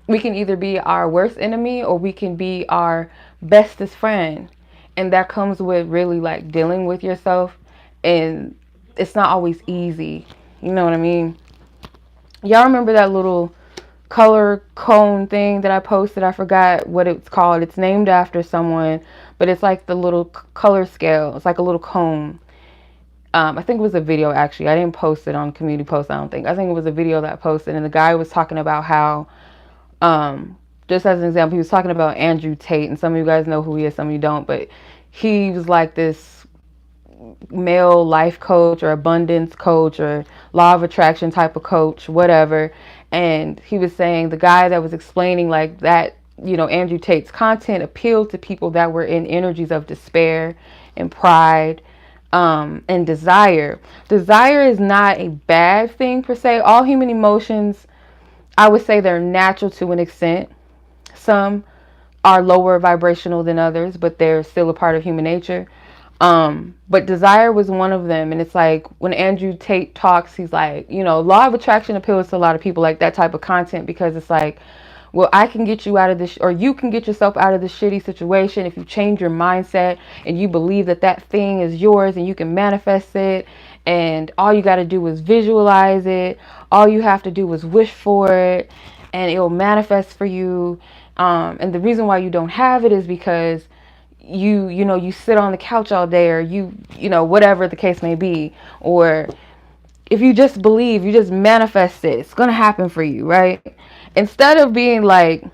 We can either be our worst enemy or we can be our bestest friend. And that comes with really like dealing with yourself. And it's not always easy. You know what I mean? Y'all remember that little color cone thing that I posted? I forgot what it's called. It's named after someone, but it's like the little color scale. It's like a little cone. I think it was a video actually. I didn't post it on community post, I don't think. I think it was a video that I posted, and the guy was talking about how just as an example, he was talking about Andrew Tate, and some of you guys know who he is, some of you don't, but he was like this male life coach or abundance coach or law of attraction type of coach, whatever. And he was saying, the guy that was explaining like that, you know, Andrew Tate's content appealed to people that were in energies of despair and pride, and desire. Desire is not a bad thing per se. All human emotions, I would say, they're natural to an extent. Some are lower vibrational than others, but they're still a part of human nature. But desire was one of them. And it's like when Andrew Tate talks, he's like, you know, law of attraction appeals to a lot of people, like that type of content, because it's like, well, I can get you out of this, or you can get yourself out of this shitty situation if you change your mindset and you believe that that thing is yours and you can manifest it. And all you got to do is visualize it. All you have to do is wish for it, and it will manifest for you. And the reason why you don't have it is because you know, you sit on the couch all day, or you know, whatever the case may be. Or if you just believe, you just manifest it, it's going to happen for you, right? Instead of being like,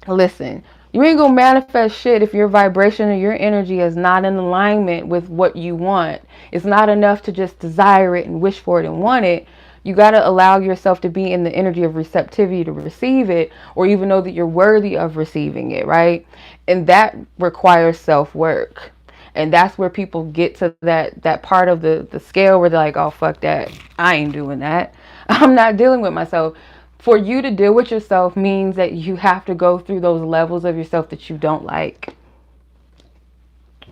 listen, you ain't gonna manifest shit if your vibration or your energy is not in alignment with what you want. It's not enough to just desire it and wish for it and want it. You got to allow yourself to be in the energy of receptivity to receive it, or even know that you're worthy of receiving it, right? And that requires self-work. And that's where people get to that part of the scale where they're like, oh, fuck that. I ain't doing that. I'm not dealing with myself. For you to deal with yourself means that you have to go through those levels of yourself that you don't like,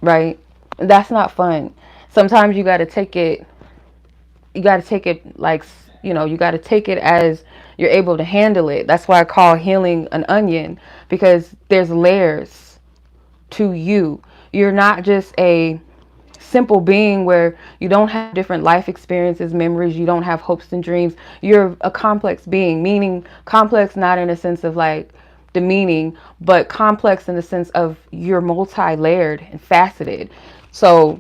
right? And that's not fun. Sometimes you got to take it like, you know, you got to take it as you're able to handle it. That's why I call healing an onion, because there's layers to you. You're not just a simple being where you don't have different life experiences, memories, you don't have hopes and dreams. You're a complex being, meaning complex not in a sense of like demeaning, but complex in the sense of you're multi-layered and faceted. So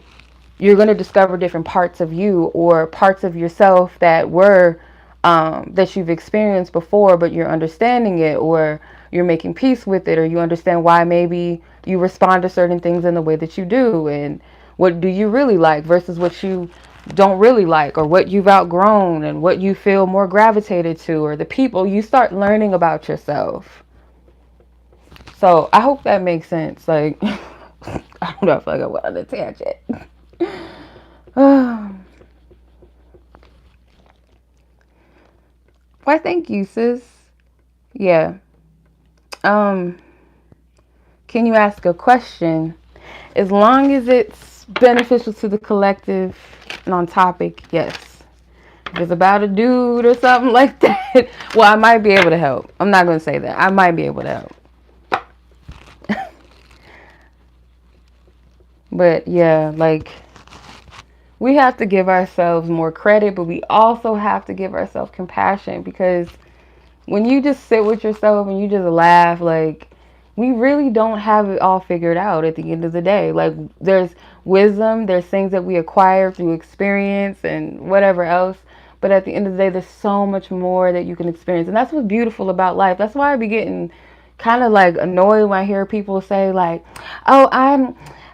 you're going to discover different parts of you or parts of yourself that were that you've experienced before, but you're understanding it, or you're making peace with it, or you understand why maybe you respond to certain things in the way that you do, and what do you really like versus what you don't really like, or what you've outgrown and what you feel more gravitated to, or the people. You start learning about yourself. So I hope that makes sense. Like, I don't know if I got on a tangent. Why, thank you, sis. Yeah. Can you ask a question? As long as it's beneficial to the collective and on topic, yes. If it's about a dude or something like that, well, I might be able to help. I'm not going to say that. I might be able to help. But yeah, like, we have to give ourselves more credit, but we also have to give ourselves compassion, because when you just sit with yourself and you just laugh, like, we really don't have it all figured out at the end of the day. Like, there's wisdom, there's things that we acquire through experience and whatever else. But at the end of the day, there's so much more that you can experience. And that's what's beautiful about life. That's why I be getting kind of like annoyed when I hear people say like, oh,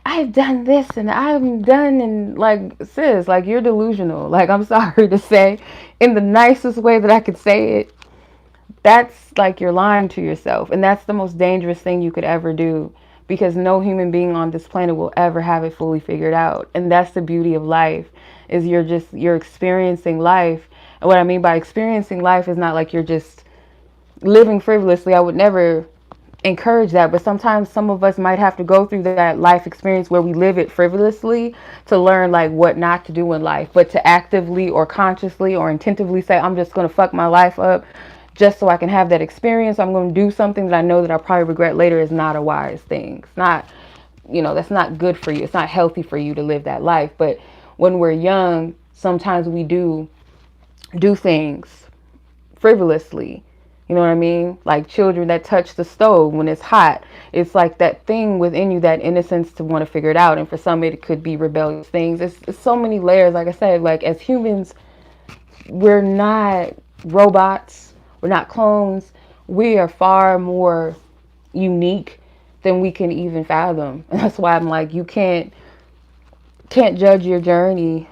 I've done this and I'm done, and like, sis, like, you're delusional. Like, I'm sorry to say, in the nicest way that I could say it, that's like you're lying to yourself. And that's the most dangerous thing you could ever do, because no human being on this planet will ever have it fully figured out. And that's the beauty of life, is you're experiencing life. And what I mean by experiencing life is not like you're just living frivolously. I would never encourage that, but sometimes some of us might have to go through that life experience where we live it frivolously to learn like what not to do in life. But to actively or consciously or intentively say, I'm just going to fuck my life up just so I can have that experience, I'm going to do something that I know that I'll probably regret later, is not a wise thing. It's not, that's not good for you. It's not healthy for you to live that life. But when we're young, sometimes we do things frivolously. You know what I mean? Like children that touch the stove when it's hot. It's like that thing within you, that innocence to want to figure it out. And for some, it could be rebellious things. It's so many layers. Like I said, like, as humans, we're not robots. We're not clones. We are far more unique than we can even fathom. And that's why I'm like, you can't judge your journey.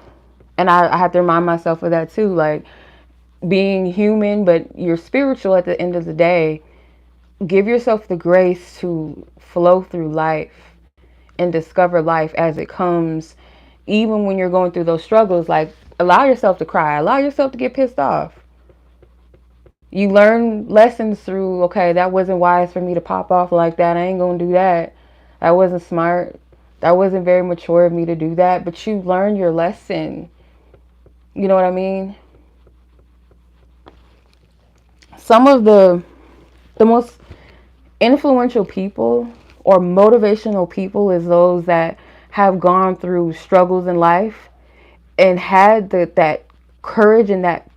And I have to remind myself of that too. Like, being human, but you're spiritual at the end of the day. Give yourself the grace to flow through life and discover life as it comes. Even when you're going through those struggles, like, allow yourself to cry. Allow yourself to get pissed off. You learn lessons through, okay, that wasn't wise for me to pop off like that. I ain't gonna do that. That wasn't smart. That wasn't very mature of me to do that. But you learn your lesson. You know what I mean? Some of the most influential people or motivational people is those that have gone through struggles in life and had that courage and that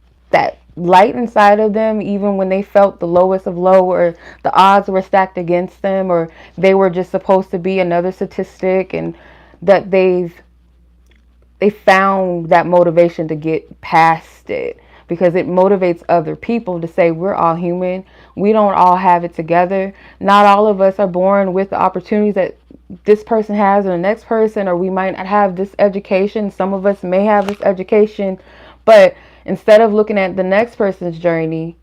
light inside of them, even when they felt the lowest of low, or the odds were stacked against them, or they were just supposed to be another statistic, and that they found that motivation to get past it, because it motivates other people to say, we're all human. We don't all have it together. Not all of us are born with the opportunities that this person has, or the next person, or we might not have this education. Some of us may have this education, but instead of looking at the next person's journey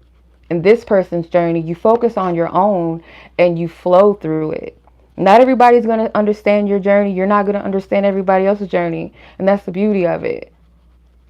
and this person's journey, you focus on your own and you flow through it. Not everybody's going to understand your journey. You're not going to understand everybody else's journey. And that's the beauty of it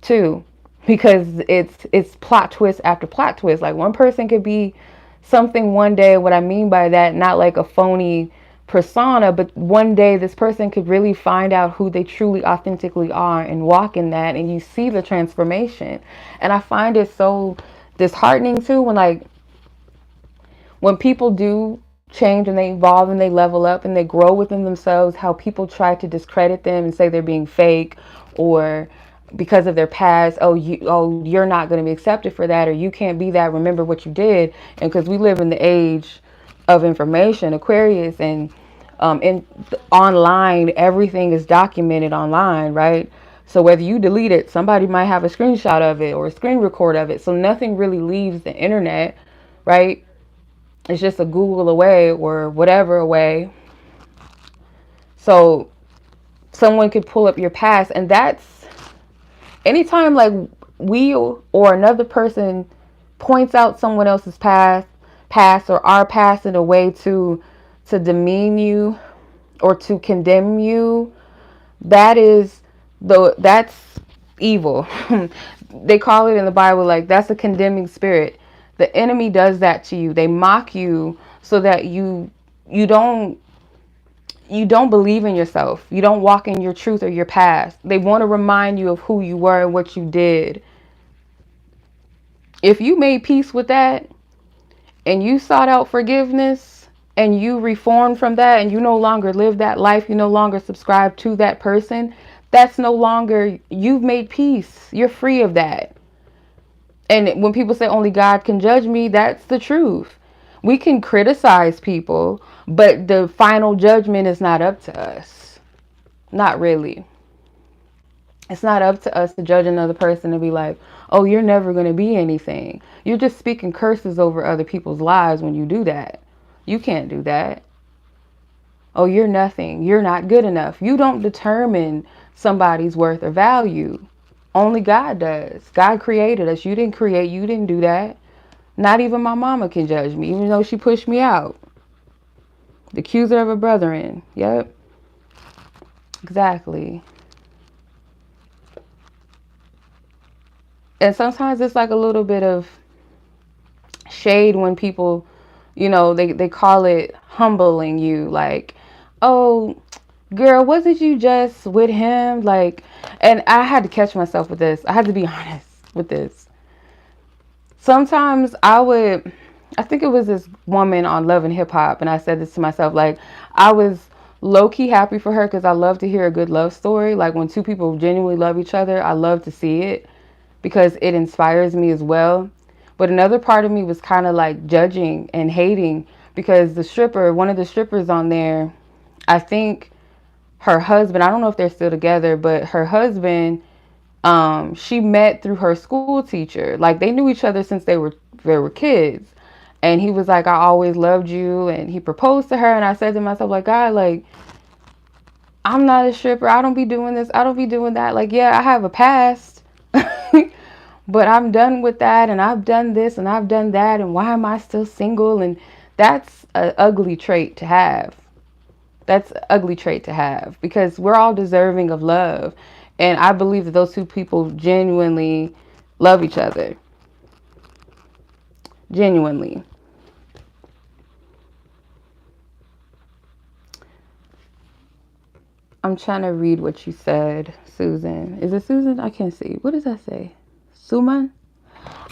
too, because it's plot twist after plot twist. Like, one person could be something one day. What I mean by that, not like a phony persona, but one day this person could really find out who they truly authentically are and walk in that, and you see the transformation. And I find it so disheartening too when people do change and they evolve and they level up and they grow within themselves, how people try to discredit them and say they're being fake, or because of their past, you're not going to be accepted for that, or you can't be that, remember what you did. And because we live in the age of information, Aquarius, and online, everything is documented online, right? So whether you delete it, somebody might have a screenshot of it or a screen record of it. So nothing really leaves the internet, right? It's just a Google away or whatever away. So someone could pull up your past, and that's anytime like we or another person points out someone else's past or our past in a way to demean you or to condemn you, that's evil. They call it in the Bible, like, that's a condemning spirit. The enemy does that to you. They mock you so that you don't believe in yourself. You don't walk in your truth or your past. They want to remind you of who you were and what you did. If you made peace with that and you sought out forgiveness and you reformed from that and you no longer live that life, you no longer subscribe to that person, that's no longer, you've made peace. You're free of that. And when people say only God can judge me, that's the truth. We can criticize people, but the final judgment is not up to us. Not really. It's not up to us to judge another person and be like, oh, you're never going to be anything. You're just speaking curses over other people's lives when you do that. You can't do that. Oh, you're nothing. You're not good enough. You don't determine somebody's worth or value. Only God does. God created us. You didn't create. You didn't do that. Not even my mama can judge me, even though she pushed me out. The accuser of her brethren. Yep. Exactly. And sometimes it's like a little bit of shade when people, they call it humbling you. Like, oh, girl, wasn't you just with him? Like, and I had to catch myself with this. I had to be honest with this. Sometimes I think it was this woman on Love and Hip Hop, and I said this to myself, like, I was low-key happy for her because I love to hear a good love story. Like, when two people genuinely love each other, I love to see it because it inspires me as well. But another part of me was kind of like judging and hating because one of the strippers on there, I think her husband, I don't know if they're still together, but her husband, she met through her school teacher. Like, they knew each other since they were kids. And he was like, I always loved you. And he proposed to her. And I said to myself, like, God, like, I'm not a stripper. I don't be doing this. I don't be doing that. Like, yeah, I have a past, but I'm done with that. And I've done this and I've done that. And why am I still single? And that's an ugly trait to have. That's an ugly trait to have because we're all deserving of love. And I believe that those two people genuinely love each other. Genuinely. I'm trying to read what you said, Susan. Is it Susan? I can't see. What does that say? Suman?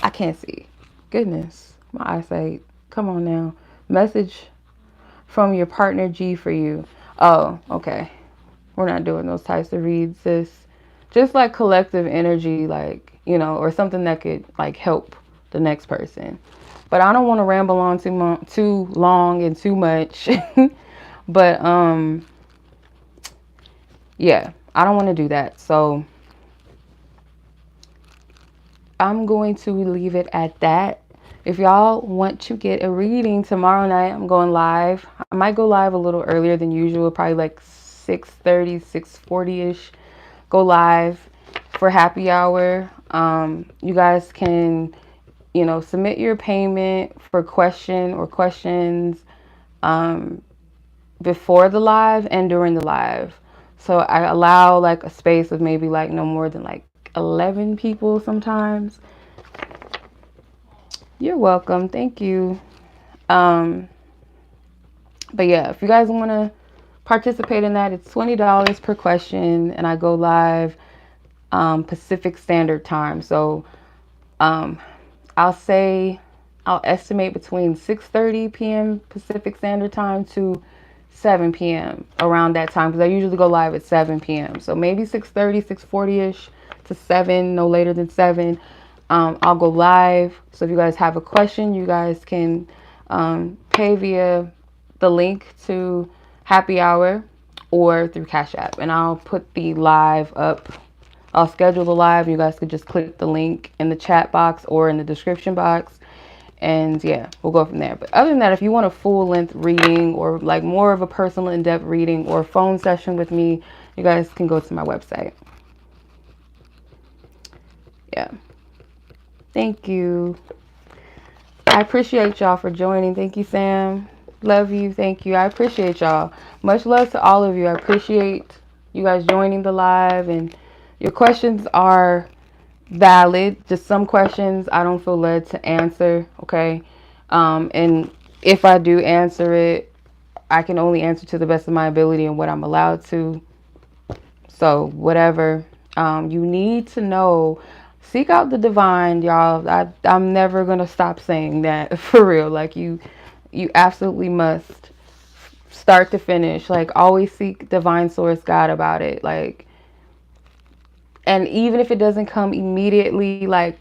I can't see. Goodness. My eyesight. Come on now. Message from your partner G for you. Oh, okay. We're not doing those types of reads, sis. Just like collective energy, like, or something that could like help the next person. But I don't want to ramble on too long and too much. But yeah, I don't want to do that. So I'm going to leave it at that. If y'all want to get a reading tomorrow night, I'm going live. I might go live a little earlier than usual, probably like 6:30, 6:40-ish. Go live for happy hour. You guys can, submit your payment for questions before the live and during the live. So I allow like a space of maybe like no more than like 11 people sometimes. You're welcome. Thank you. But yeah, if you guys want to participate in that, it's $20 per question, and I go live Pacific Standard Time. So I'll estimate between 6:30 p.m. Pacific Standard Time to 7 p.m. around that time, because I usually go live at 7 p.m. So maybe 6:30, 6:40-ish to 7, no later than 7. I'll go live. So if you guys have a question, you guys can pay via the link to Happy Hour or through Cash App. And I'll put the live up. I'll schedule the live. You guys could just click the link in the chat box or in the description box. And yeah, we'll go from there. But other than that, if you want a full-length reading or like more of a personal in-depth reading or a phone session with me, you guys can go to my website. Yeah. Thank you. I appreciate y'all for joining. Thank you, Sam. Love you. Thank you. I appreciate y'all. Much love to all of you. I appreciate you guys joining the live, and your questions are valid. Just some questions I don't feel led to answer. Okay. And if I do answer it, I can only answer to the best of my ability and what I'm allowed to. So whatever you need to know, seek out the divine, y'all. I'm never gonna stop saying that, for real. Like you absolutely must, start to finish. Like, always seek divine source, God, about it. Like, and even if it doesn't come immediately, like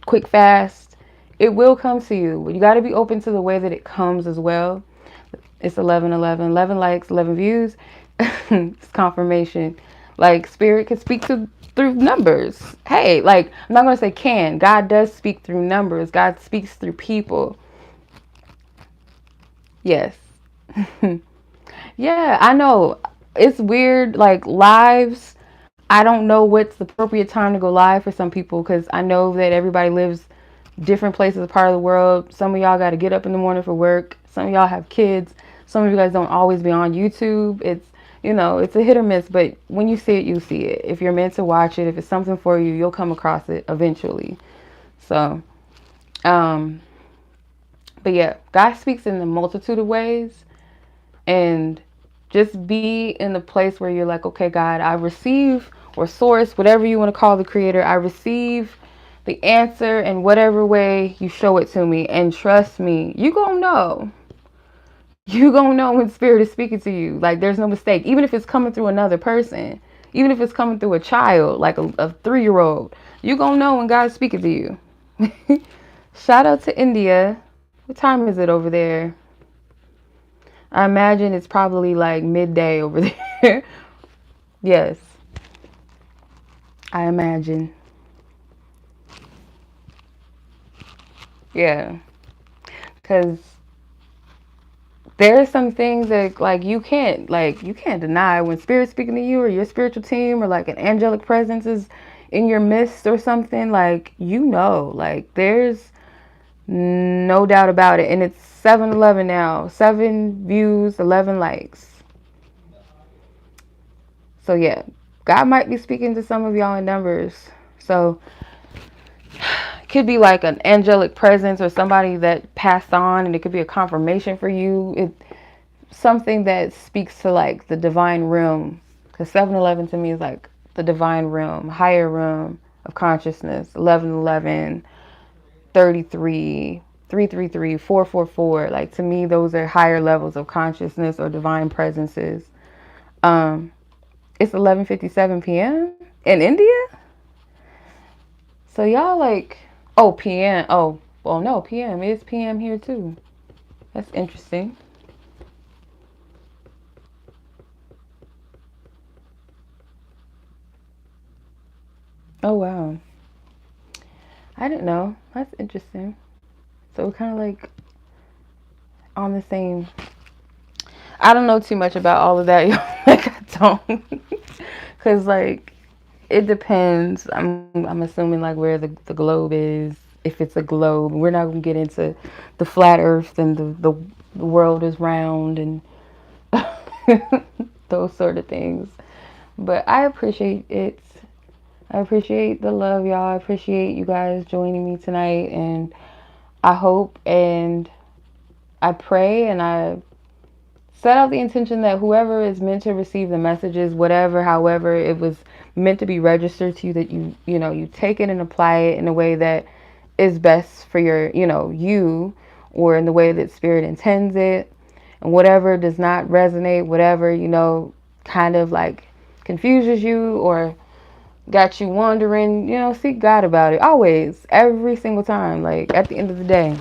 quick, fast, it will come to you. But you got to be open to the way that it comes as well. It's 11 likes, 11 views. It's confirmation. Like, spirit can speak through numbers. Hey, like, I'm not going to say can. God does speak through numbers. God speaks through people. Yes. Yeah, I know. It's weird. Like, lives, I don't know what's the appropriate time to go live for some people, because I know that everybody lives different places, part of the world. Some of y'all got to get up in the morning for work. Some of y'all have kids. Some of you guys don't always be on YouTube. It's, you know, it's a hit or miss, but when you see it, you see it. If you're meant to watch it, if it's something for you, you'll come across it eventually. So, but yeah, God speaks in a multitude of ways, and just be in the place where you're like, okay, God, I receive, or source, whatever you want to call the creator, I receive the answer in whatever way you show it to me. And trust me, you gonna know. You gonna know when spirit is speaking to you. Like, there's no mistake. Even if it's coming through another person, even if it's coming through a child, like a 3-year-old, you gonna know when God's speaking to you. Shout out to India. What time is it over there? I imagine it's probably like midday over there. Yes. I imagine. Yeah. Because there are some things that, like, you can't deny when spirit's speaking to you, or your spiritual team, or like an angelic presence is in your midst or something. Like, you know, like, there's no doubt about it. And it's 7-11 now. 7 views, 11 likes. So yeah, God might be speaking to some of y'all in numbers. So it could be like an angelic presence or somebody that passed on, and it could be a confirmation for you. It's something that speaks to like the divine realm, because 7-11 to me is like the divine realm, higher realm of consciousness. 11-11, 33, 333, 444. Like, to me, those are higher levels of consciousness or divine presences. It's 11:57 p.m. in India. So y'all like, oh, p.m. Oh, well, no, p.m. It's p.m. here too. That's interesting. Oh, wow. I didn't know. That's interesting. So we're kind of like on the same. I don't know too much about all of that. Like, I don't. Because, like, it depends. I'm assuming, like, where the globe is. If it's a globe. We're not going to get into the flat earth and the world is round and those sort of things. But I appreciate it. I appreciate the love, y'all. I appreciate you guys joining me tonight. And I hope and I pray and I set out the intention that whoever is meant to receive the messages, whatever, however it was meant to be registered to you, that you take it and apply it in a way that is best for your, you, or in the way that spirit intends it. And whatever does not resonate, whatever, kind of like confuses you or got you wondering, seek God about it. Always, every single time, like at the end of the day.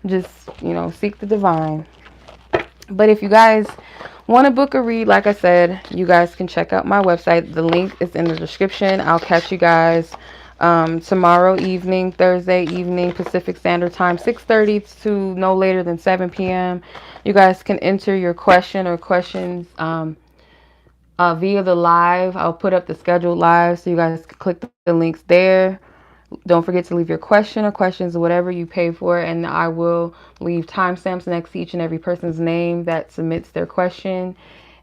Just, you know, seek the divine. But if you guys want to book a read, like I said, you guys can check out my website. The link is in the description. I'll catch you guys tomorrow evening, Thursday evening, Pacific Standard Time, 6:30 to no later than 7 p.m. You guys can enter your question or questions via the live. I'll put up the scheduled live so you guys can click the links there. Don't forget to leave your question or questions, whatever you pay for, and I will leave timestamps next to each and every person's name that submits their question.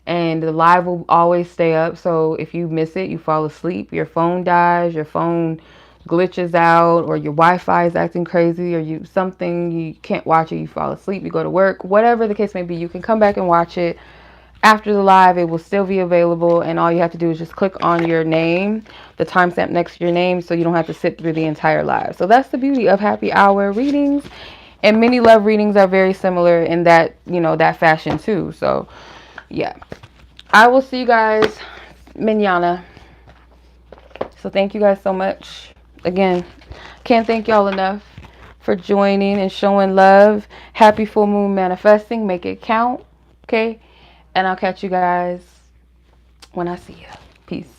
And the live will always stay up, so if you miss it, you fall asleep, your phone dies, your phone glitches out, or your Wi-Fi is acting crazy, or you can't watch it, you fall asleep, you go to work, whatever the case may be, you can come back and watch it after the live. It will still be available, and all you have to do is just click on your name, the timestamp next to your name, so you don't have to sit through the entire live. So that's the beauty of happy hour readings, and many love readings are very similar in that, you know, that fashion too. So yeah, I will see you guys mañana. So thank you guys so much. Again, can't thank y'all enough for joining and showing love. Happy full moon manifesting. Make it count. Okay? And I'll catch you guys when I see you. Peace.